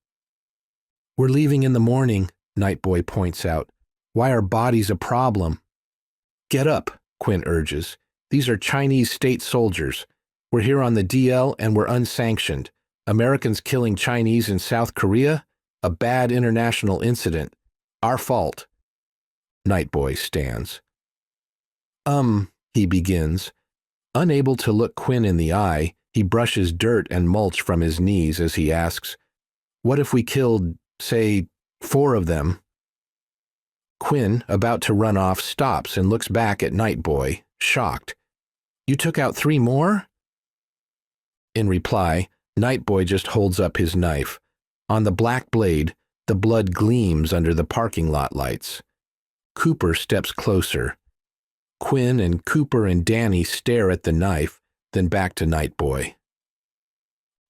We're leaving in the morning, Nightboy points out. Why are bodies a problem? Get up, Quinn urges. These are Chinese state soldiers. We're here on the DL and we're unsanctioned. Americans killing Chinese in South Korea? A bad international incident. Our fault. Nightboy stands. He begins. Unable to look Quinn in the eye, he brushes dirt and mulch from his knees as he asks, What if we killed, say, 4 of them? Quinn, about to run off, stops and looks back at Nightboy, shocked. You took out 3 more? In reply, Nightboy just holds up his knife. On the black blade, the blood gleams under the parking lot lights. Cooper steps closer. Quinn and Cooper and Danny stare at the knife, then back to Nightboy.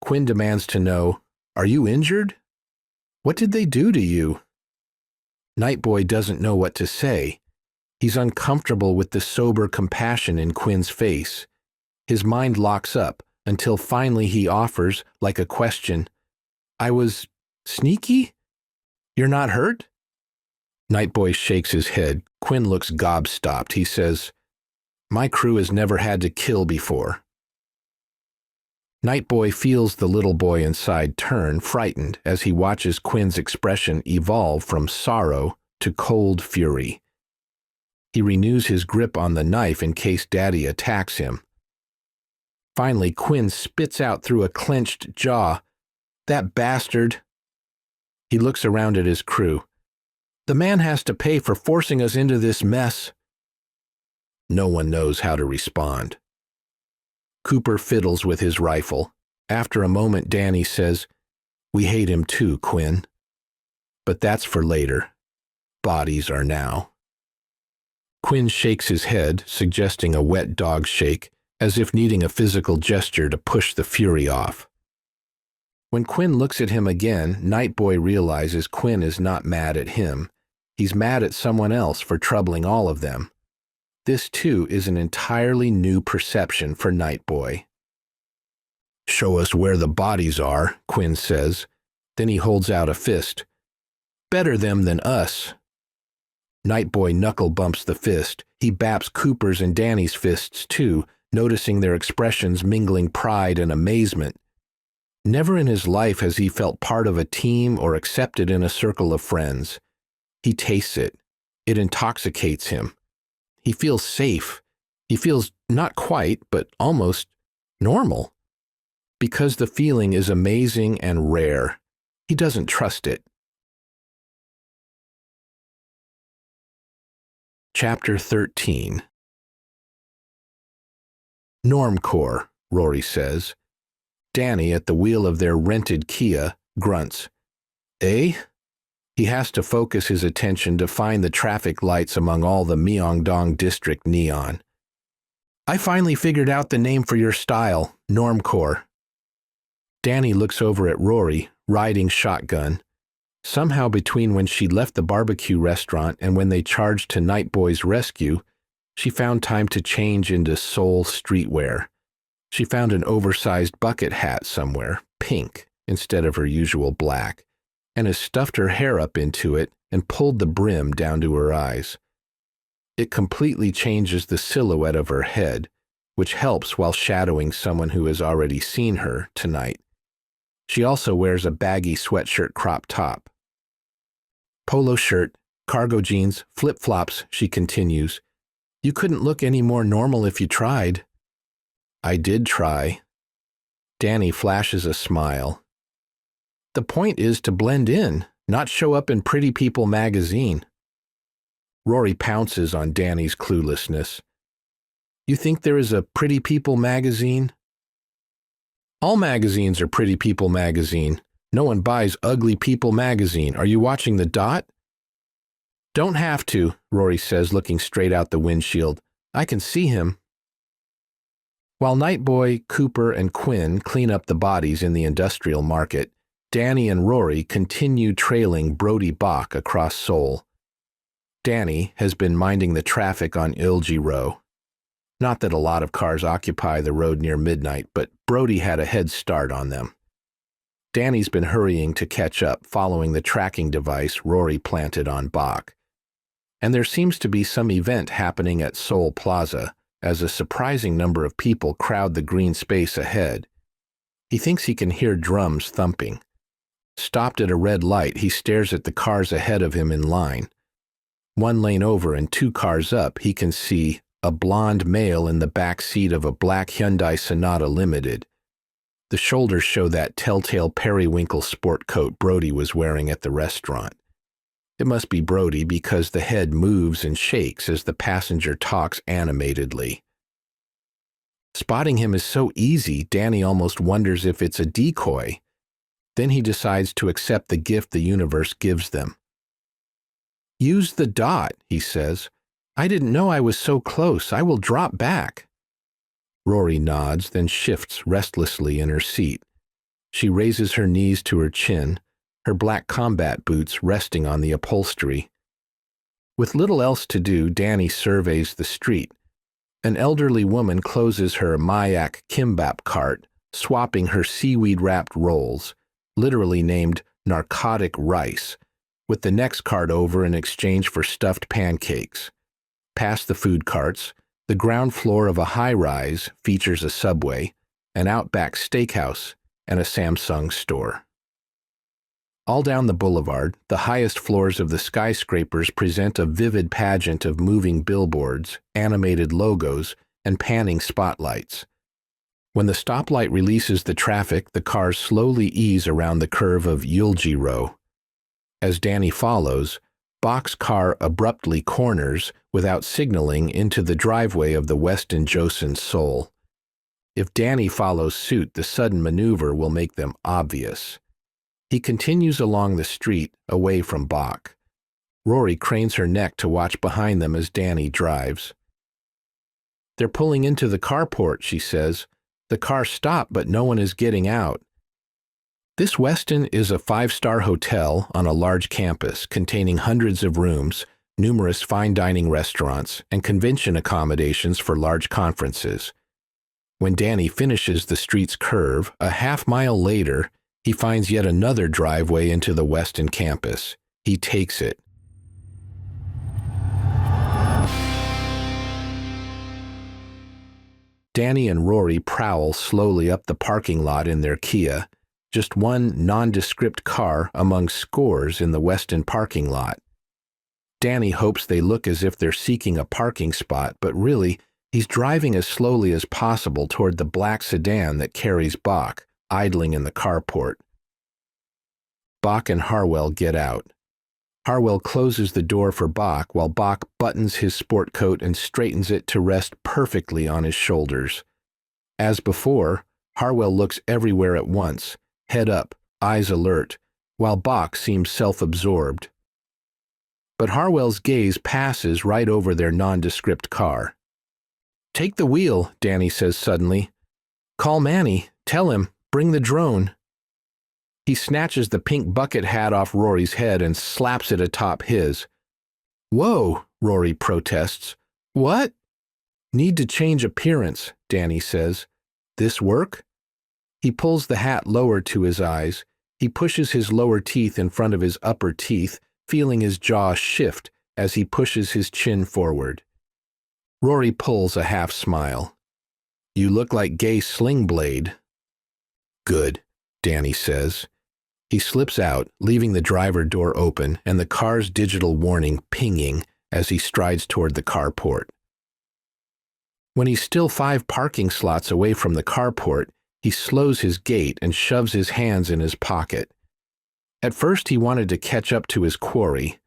Quinn demands to know, Are you injured? What did they do to you? Nightboy doesn't know what to say. He's uncomfortable with the sober compassion in Quinn's face. His mind locks up until finally he offers, like a question, "I was sneaky? You're not hurt?" Nightboy shakes his head. Quinn looks gobstopped. He says, "My crew has never had to kill before." Nightboy feels the little boy inside turn, frightened, as he watches Quinn's expression evolve from sorrow to cold fury. He renews his grip on the knife in case Daddy attacks him. Finally, Quinn spits out through a clenched jaw, "That bastard." He looks around at his crew. "The man has to pay for forcing us into this mess." No one knows how to respond. Cooper fiddles with his rifle. After a moment, Danny says, "We hate him too, Quinn. But that's for later. Bodies are now." Quinn shakes his head, suggesting a wet dog shake, as if needing a physical gesture to push the fury off. When Quinn looks at him again, Nightboy realizes Quinn is not mad at him. He's mad at someone else for troubling all of them. This, too, is an entirely new perception for Nightboy. "Show us where the bodies are," Quinn says. Then he holds out a fist. "Better them than us." Nightboy knuckle bumps the fist. He baps Cooper's and Danny's fists, too, noticing their expressions mingling pride and amazement. Never in his life has he felt part of a team or accepted in a circle of friends. He tastes it. It intoxicates him. He feels safe. He feels not quite, but almost normal. Because the feeling is amazing and rare. He doesn't trust it. Chapter 13. "Normcore," Rory says. Danny, at the wheel of their rented Kia, grunts. "Eh?" He has to focus his attention to find the traffic lights among all the Myeongdong district neon. "I finally figured out the name for your style, Normcore." Danny looks over at Rory, riding shotgun. Somehow between when she left the barbecue restaurant and when they charged to Nightboy's rescue, she found time to change into Seoul streetwear. She found an oversized bucket hat somewhere, pink, instead of her usual black, and has stuffed her hair up into it and pulled the brim down to her eyes. It completely changes the silhouette of her head, which helps while shadowing someone who has already seen her tonight. She also wears a baggy sweatshirt crop top. "Polo shirt, cargo jeans, flip-flops," she continues. "You couldn't look any more normal if you tried." "I did try." Danny flashes a smile. "The point is to blend in, not show up in Pretty People magazine." Rory pounces on Danny's cluelessness. "You think there is a Pretty People magazine?" "All magazines are Pretty People magazine. No one buys Ugly People magazine. Are you watching The Dot?" "Don't have to," Rory says, looking straight out the windshield. "I can see him." While Nightboy, Cooper, and Quinn clean up the bodies in the industrial market, Danny and Rory continue trailing Brody Bach across Seoul. Danny has been minding the traffic on Ilji Row. Not that a lot of cars occupy the road near midnight, but Brody had a head start on them. Danny's been hurrying to catch up, following the tracking device Rory planted on Bach. And there seems to be some event happening at Seoul Plaza, as a surprising number of people crowd the green space ahead. He thinks he can hear drums thumping. Stopped at a red light, he stares at the cars ahead of him in line. One lane over and 2 cars up, he can see a blonde male in the back seat of a black Hyundai Sonata Limited. The shoulders show that telltale periwinkle sport coat Brody was wearing at the restaurant. It must be Brody because the head moves and shakes as the passenger talks animatedly. Spotting him is so easy, Danny almost wonders if it's a decoy. Then he decides to accept the gift the universe gives them. "Use the dot," he says. "I didn't know I was so close. I will drop back." Rory nods, then shifts restlessly in her seat. She raises her knees to her chin, her black combat boots resting on the upholstery. With little else to do, Danny surveys the street. An elderly woman closes her Mayak kimbap cart, swapping her seaweed-wrapped rolls, literally named narcotic rice, with the next cart over in exchange for stuffed pancakes. Past the food carts, the ground floor of a high-rise features a Subway, an Outback Steakhouse, and a Samsung store. All down the boulevard, the highest floors of the skyscrapers present a vivid pageant of moving billboards, animated logos, and panning spotlights. When the stoplight releases the traffic, the cars slowly ease around the curve of Yulji Row. As Danny follows, Bach's car abruptly corners without signaling into the driveway of the Weston Joseph's Soul. If Danny follows suit, the sudden maneuver will make them obvious. He continues along the street, away from Bach. Rory cranes her neck to watch behind them as Danny drives. "They're pulling into the carport," she says. "The car stopped, but no one is getting out." This Weston is a 5-star hotel on a large campus containing hundreds of rooms, numerous fine dining restaurants, and convention accommodations for large conferences. When Danny finishes the street's curve, a half-mile later, he finds yet another driveway into the Weston campus. He takes it. Danny and Rory prowl slowly up the parking lot in their Kia, just one nondescript car among scores in the Weston parking lot. Danny hopes they look as if they're seeking a parking spot, but really, he's driving as slowly as possible toward the black sedan that carries Bach, idling in the carport. Bach and Harwell get out. Harwell closes the door for Bach while Bach buttons his sport coat and straightens it to rest perfectly on his shoulders. As before, Harwell looks everywhere at once, head up, eyes alert, while Bach seems self-absorbed. But Harwell's gaze passes right over their nondescript car. "Take the wheel," Danny says suddenly. "Call Manny. Tell him. Bring the drone." He snatches the pink bucket hat off Rory's head and slaps it atop his. "Whoa," Rory protests. "What?" "Need to change appearance," Danny says. "This work?" He pulls the hat lower to his eyes. He pushes his lower teeth in front of his upper teeth, feeling his jaw shift as he pushes his chin forward. Rory pulls a half smile. "You look like Gay Slingblade." "Good," Danny says. He slips out, leaving the driver door open and the car's digital warning pinging as he strides toward the carport. When he's still 5 parking slots away from the carport, he slows his gait and shoves his hands in his pocket. At first he wanted to catch up to his quarry.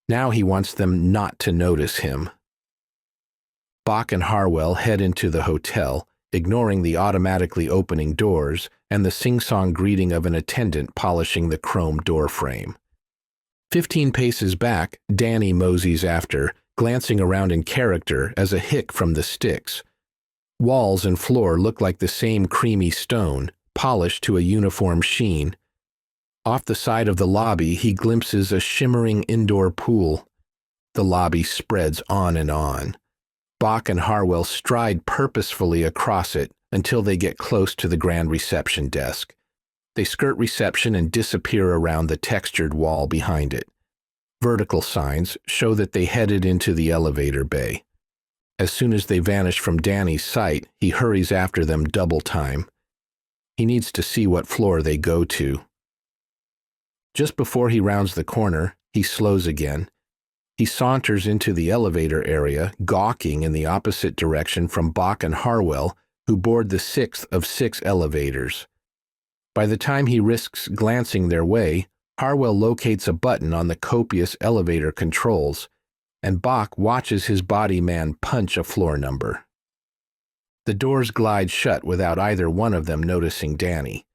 Now he wants them not to notice him. Bach and Harwell head into the hotel, ignoring the automatically opening doors and the sing-song greeting of an attendant polishing the chrome door frame. 15 paces back, Danny moseys after, glancing around in character as a hick from the sticks. Walls and floor look like the same creamy stone, polished to a uniform sheen. Off the side of the lobby, he glimpses a shimmering indoor pool. The lobby spreads on and on. Bach and Harwell stride purposefully across it until they get close to the grand reception desk. They skirt reception and disappear around the textured wall behind it. Vertical signs show that they headed into the elevator bay. As soon as they vanish from Danny's sight, he hurries after them double time. He needs to see what floor they go to. Just before he rounds the corner, he slows again. He saunters into the elevator area, gawking in the opposite direction from Bach and Harwell, who board the 6th of 6 elevators. By the time he risks glancing their way, Harwell locates a button on the copious elevator controls, and Bach watches his body man punch a floor number. The doors glide shut without either one of them noticing Danny.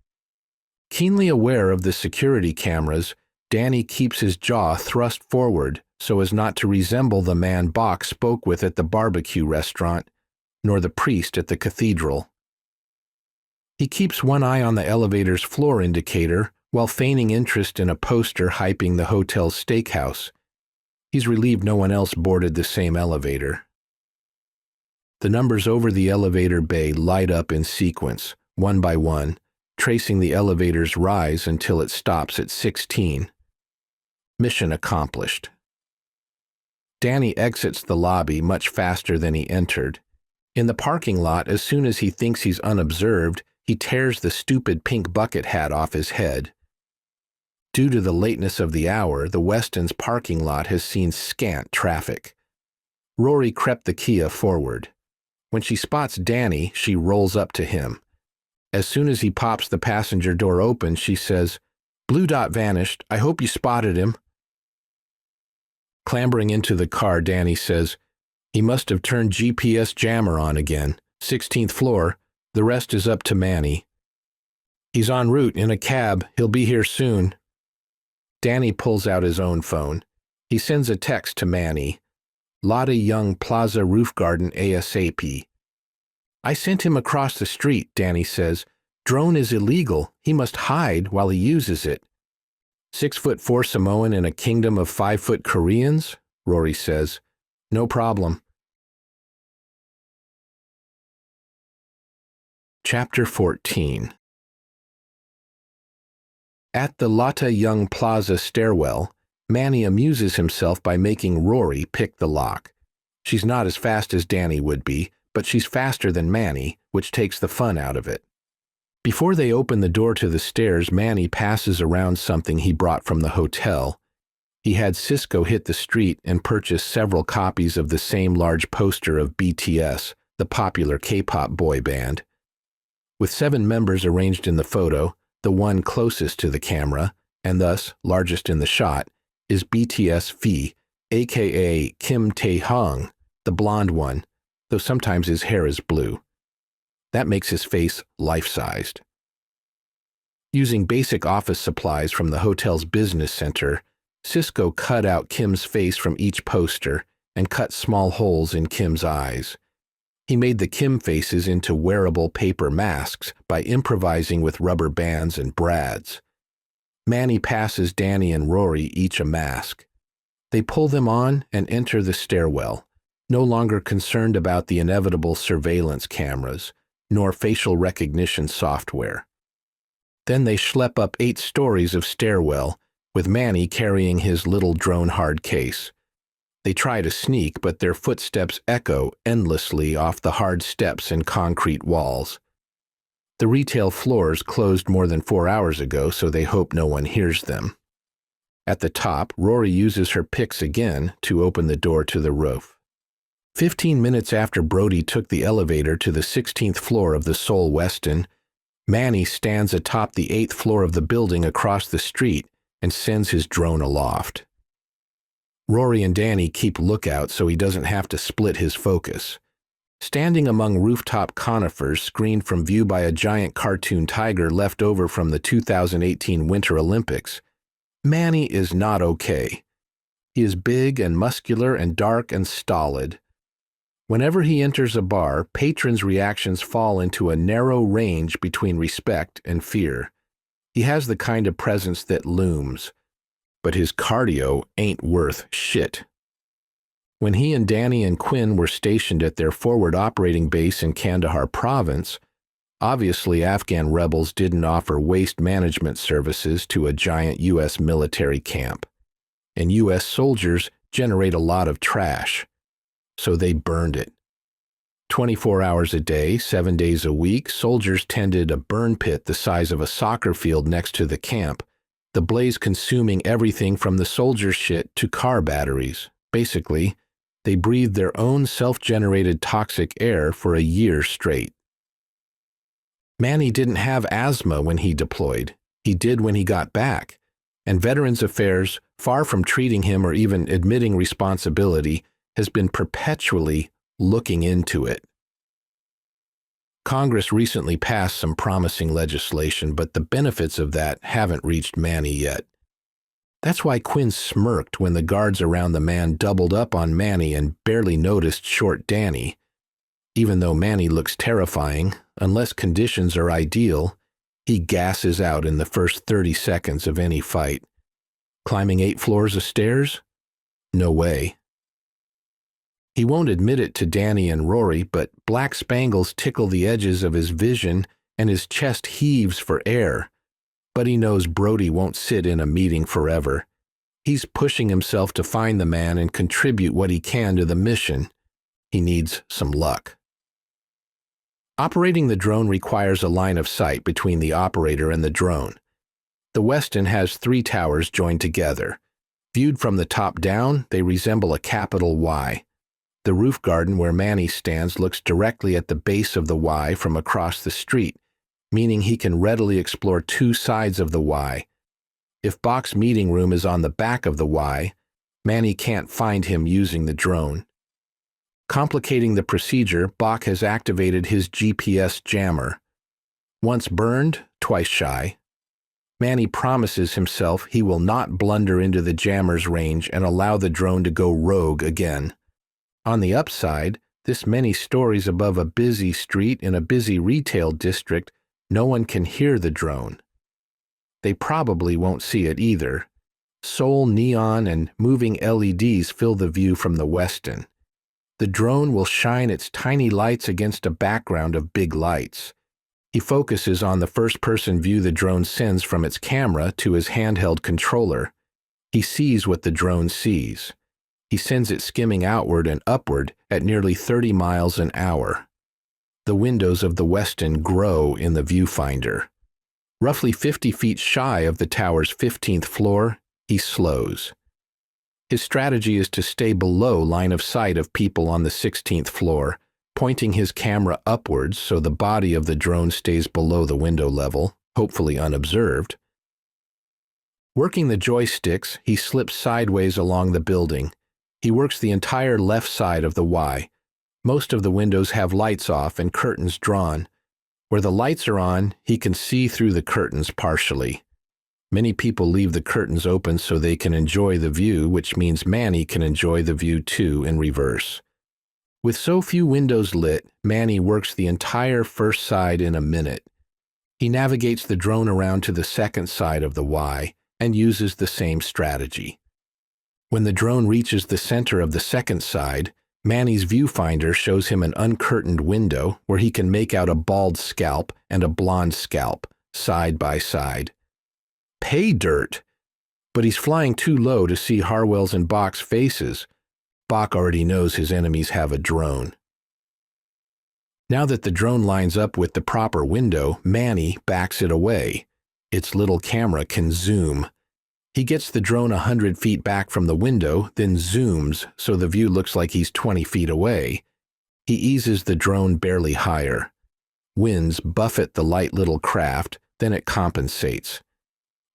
Keenly aware of the security cameras, Danny keeps his jaw thrust forward so as not to resemble the man Bach spoke with at the barbecue restaurant, nor the priest at the cathedral. He keeps one eye on the elevator's floor indicator while feigning interest in a poster hyping the hotel's steakhouse. He's relieved no one else boarded the same elevator. The numbers over the elevator bay light up in sequence, one by one, tracing the elevator's rise until it stops at 16. Mission accomplished. Danny exits the lobby much faster than he entered. In the parking lot, as soon as he thinks he's unobserved, he tears the stupid pink bucket hat off his head. Due to the lateness of the hour, the Weston's parking lot has seen scant traffic. Rory crept the Kia forward. When she spots Danny, she rolls up to him. As soon as he pops the passenger door open, she says, "Blue dot vanished. I hope you spotted him." Clambering into the car, Danny says, "He must have turned GPS jammer on again. 16th floor. The rest is up to Manny." "He's en route in a cab. He'll be here soon." Danny pulls out his own phone. He sends a text to Manny. "Lotta Young Plaza Roof Garden ASAP." "I sent him across the street," Danny says. "Drone is illegal. He must hide while he uses it." 6'4" Samoan in a kingdom of 5' Koreans? Rory says. "No problem." Chapter 14. At the Lotta Young Plaza stairwell, Manny amuses himself by making Rory pick the lock. She's not as fast as Danny would be, but she's faster than Manny, which takes the fun out of it. Before they open the door to the stairs, Manny passes around something he brought from the hotel. He had Cisco hit the street and purchase several copies of the same large poster of BTS, the popular K-pop boy band. With 7 members arranged in the photo, the one closest to the camera, and thus largest in the shot, is BTS V, aka Kim Tae-hung, the blonde one, though sometimes his hair is blue. That makes his face life-sized. Using basic office supplies from the hotel's business center, Cisco cut out Kim's face from each poster and cut small holes in Kim's eyes. He made the Kim faces into wearable paper masks by improvising with rubber bands and brads. Manny passes Danny and Rory each a mask. They pull them on and enter the stairwell, no longer concerned about the inevitable surveillance cameras, nor facial recognition software. Then they schlep up 8 stories of stairwell, with Manny carrying his little drone hard case. They try to sneak, but their footsteps echo endlessly off the hard steps and concrete walls. The retail floors closed more than 4 hours ago, so they hope no one hears them. At the top, Rory uses her picks again to open the door to the roof. 15 minutes after Brody took the elevator to the 16th floor of the Seoul Weston, Manny stands atop the 8th floor of the building across the street and sends his drone aloft. Rory and Danny keep lookout so he doesn't have to split his focus. Standing among rooftop conifers screened from view by a giant cartoon tiger left over from the 2018 Winter Olympics, Manny is not okay. He is big and muscular and dark and stolid. Whenever he enters a bar, patrons' reactions fall into a narrow range between respect and fear. He has the kind of presence that looms, but his cardio ain't worth shit. When he and Danny and Quinn were stationed at their forward operating base in Kandahar province, obviously Afghan rebels didn't offer waste management services to a giant U.S. military camp, and U.S. soldiers generate a lot of trash, so they burned it. 24 hours a day, 7 days a week, soldiers tended a burn pit the size of a soccer field next to the camp, the blaze consuming everything from the soldiers' shit to car batteries. Basically, they breathed their own self-generated toxic air for a year straight. Manny didn't have asthma when he deployed. He did when he got back. And Veterans Affairs, far from treating him or even admitting responsibility, has been perpetually looking into it. Congress recently passed some promising legislation, but the benefits of that haven't reached Manny yet. That's why Quinn smirked when the guards around the man doubled up on Manny and barely noticed short Danny. Even though Manny looks terrifying, unless conditions are ideal, he gasses out in the first 30 seconds of any fight. Climbing 8 floors of stairs? No way. He won't admit it to Danny and Rory, but black spangles tickle the edges of his vision and his chest heaves for air. But he knows Brody won't sit in a meeting forever. He's pushing himself to find the man and contribute what he can to the mission. He needs some luck. Operating the drone requires a line of sight between the operator and the drone. The Westin has 3 towers joined together. Viewed from the top down, they resemble a capital Y. The roof garden where Manny stands looks directly at the base of the Y from across the street, meaning he can readily explore 2 sides of the Y. If Bach's meeting room is on the back of the Y, Manny can't find him using the drone. Complicating the procedure, Bach has activated his GPS jammer. Once burned, twice shy. Manny promises himself he will not blunder into the jammer's range and allow the drone to go rogue again. On the upside, this many stories above a busy street in a busy retail district, no one can hear the drone. They probably won't see it either. Soul neon and moving LEDs fill the view from the Westin. The drone will shine its tiny lights against a background of big lights. He focuses on the first-person view the drone sends from its camera to his handheld controller. He sees what the drone sees. He sends it skimming outward and upward at nearly 30 miles an hour. The windows of the Westin grow in the viewfinder. Roughly 50 feet shy of the tower's 15th floor, he slows. His strategy is to stay below line of sight of people on the 16th floor, pointing his camera upwards so the body of the drone stays below the window level, hopefully unobserved. Working the joysticks, he slips sideways along the building. He works the entire left side of the Y. Most of the windows have lights off and curtains drawn. Where the lights are on, he can see through the curtains partially. Many people leave the curtains open so they can enjoy the view, which means Manny can enjoy the view too in reverse. With so few windows lit, Manny works the entire first side in a minute. He navigates the drone around to the second side of the Y and uses the same strategy. When the drone reaches the center of the second side, Manny's viewfinder shows him an uncurtained window where he can make out a bald scalp and a blonde scalp, side by side. Pay dirt! But he's flying too low to see Harwell's and Bach's faces. Bach already knows his enemies have a drone. Now that the drone lines up with the proper window, Manny backs it away. Its little camera can zoom. He gets the drone 100 feet back from the window, then zooms so the view looks like he's 20 feet away. He eases the drone barely higher. Winds buffet the light little craft, then it compensates.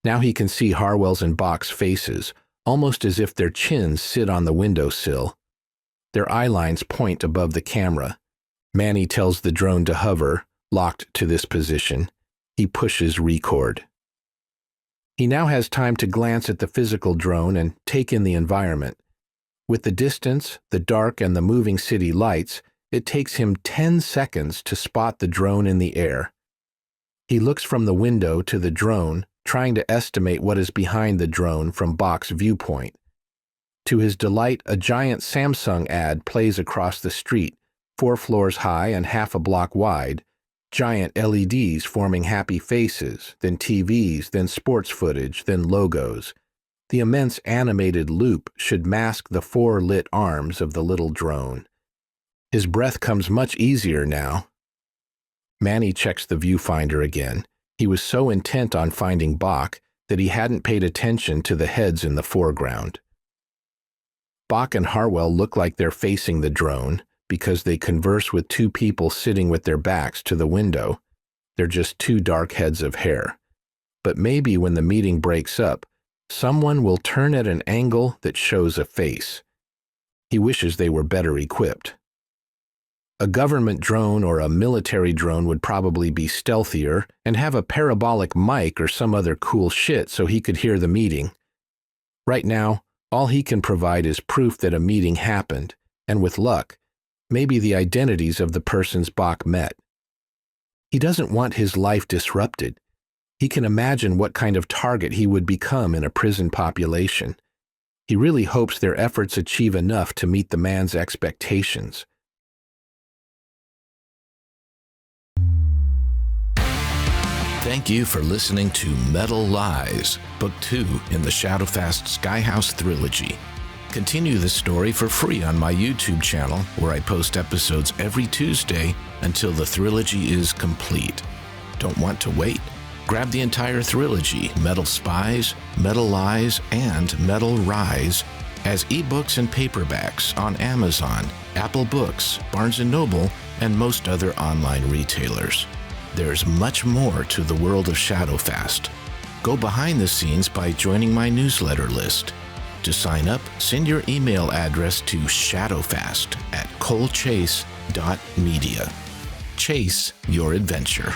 Now he can see Harwell's and Bach's faces, almost as if their chins sit on the windowsill. Their eye lines point above the camera. Manny tells the drone to hover, locked to this position. He pushes record. He now has time to glance at the physical drone and take in the environment. With the distance, the dark, and the moving city lights, it takes him 10 seconds to spot the drone in the air. He looks from the window to the drone, trying to estimate what is behind the drone from Bach's viewpoint. To his delight, a giant Samsung ad plays across the street, 4 floors high and half a block wide, giant LEDs forming happy faces, then TVs, then sports footage, then logos. The immense animated loop should mask the 4 lit arms of the little drone. His breath comes much easier now. Manny checks the viewfinder again. He was so intent on finding Bach that he hadn't paid attention to the heads in the foreground. Bach and Harwell look like they're facing the drone because they converse with 2 people sitting with their backs to the window. They're just 2 dark heads of hair. But maybe when the meeting breaks up, someone will turn at an angle that shows a face. He wishes they were better equipped. A government drone or a military drone would probably be stealthier and have a parabolic mic or some other cool shit so he could hear the meeting. Right now, all he can provide is proof that a meeting happened, and with luck, maybe the identities of the persons Bach met. He doesn't want his life disrupted. He can imagine what kind of target he would become in a prison population. He really hopes their efforts achieve enough to meet the man's expectations. Thank you for listening to Metal Lies, Book 2 in the Shadowfast Skyhouse Trilogy. Continue the story for free on my YouTube channel, where I post episodes every Tuesday until the trilogy is complete. Don't want to wait? Grab the entire trilogy, Metal Spies, Metal Lies, and Metal Rise, as ebooks and paperbacks on Amazon, Apple Books, Barnes & Noble, and most other online retailers. There's much more to the world of Shadowfast. Go behind the scenes by joining my newsletter list. To sign up, send your email address to shadowfast@colechase.media. Chase your adventure.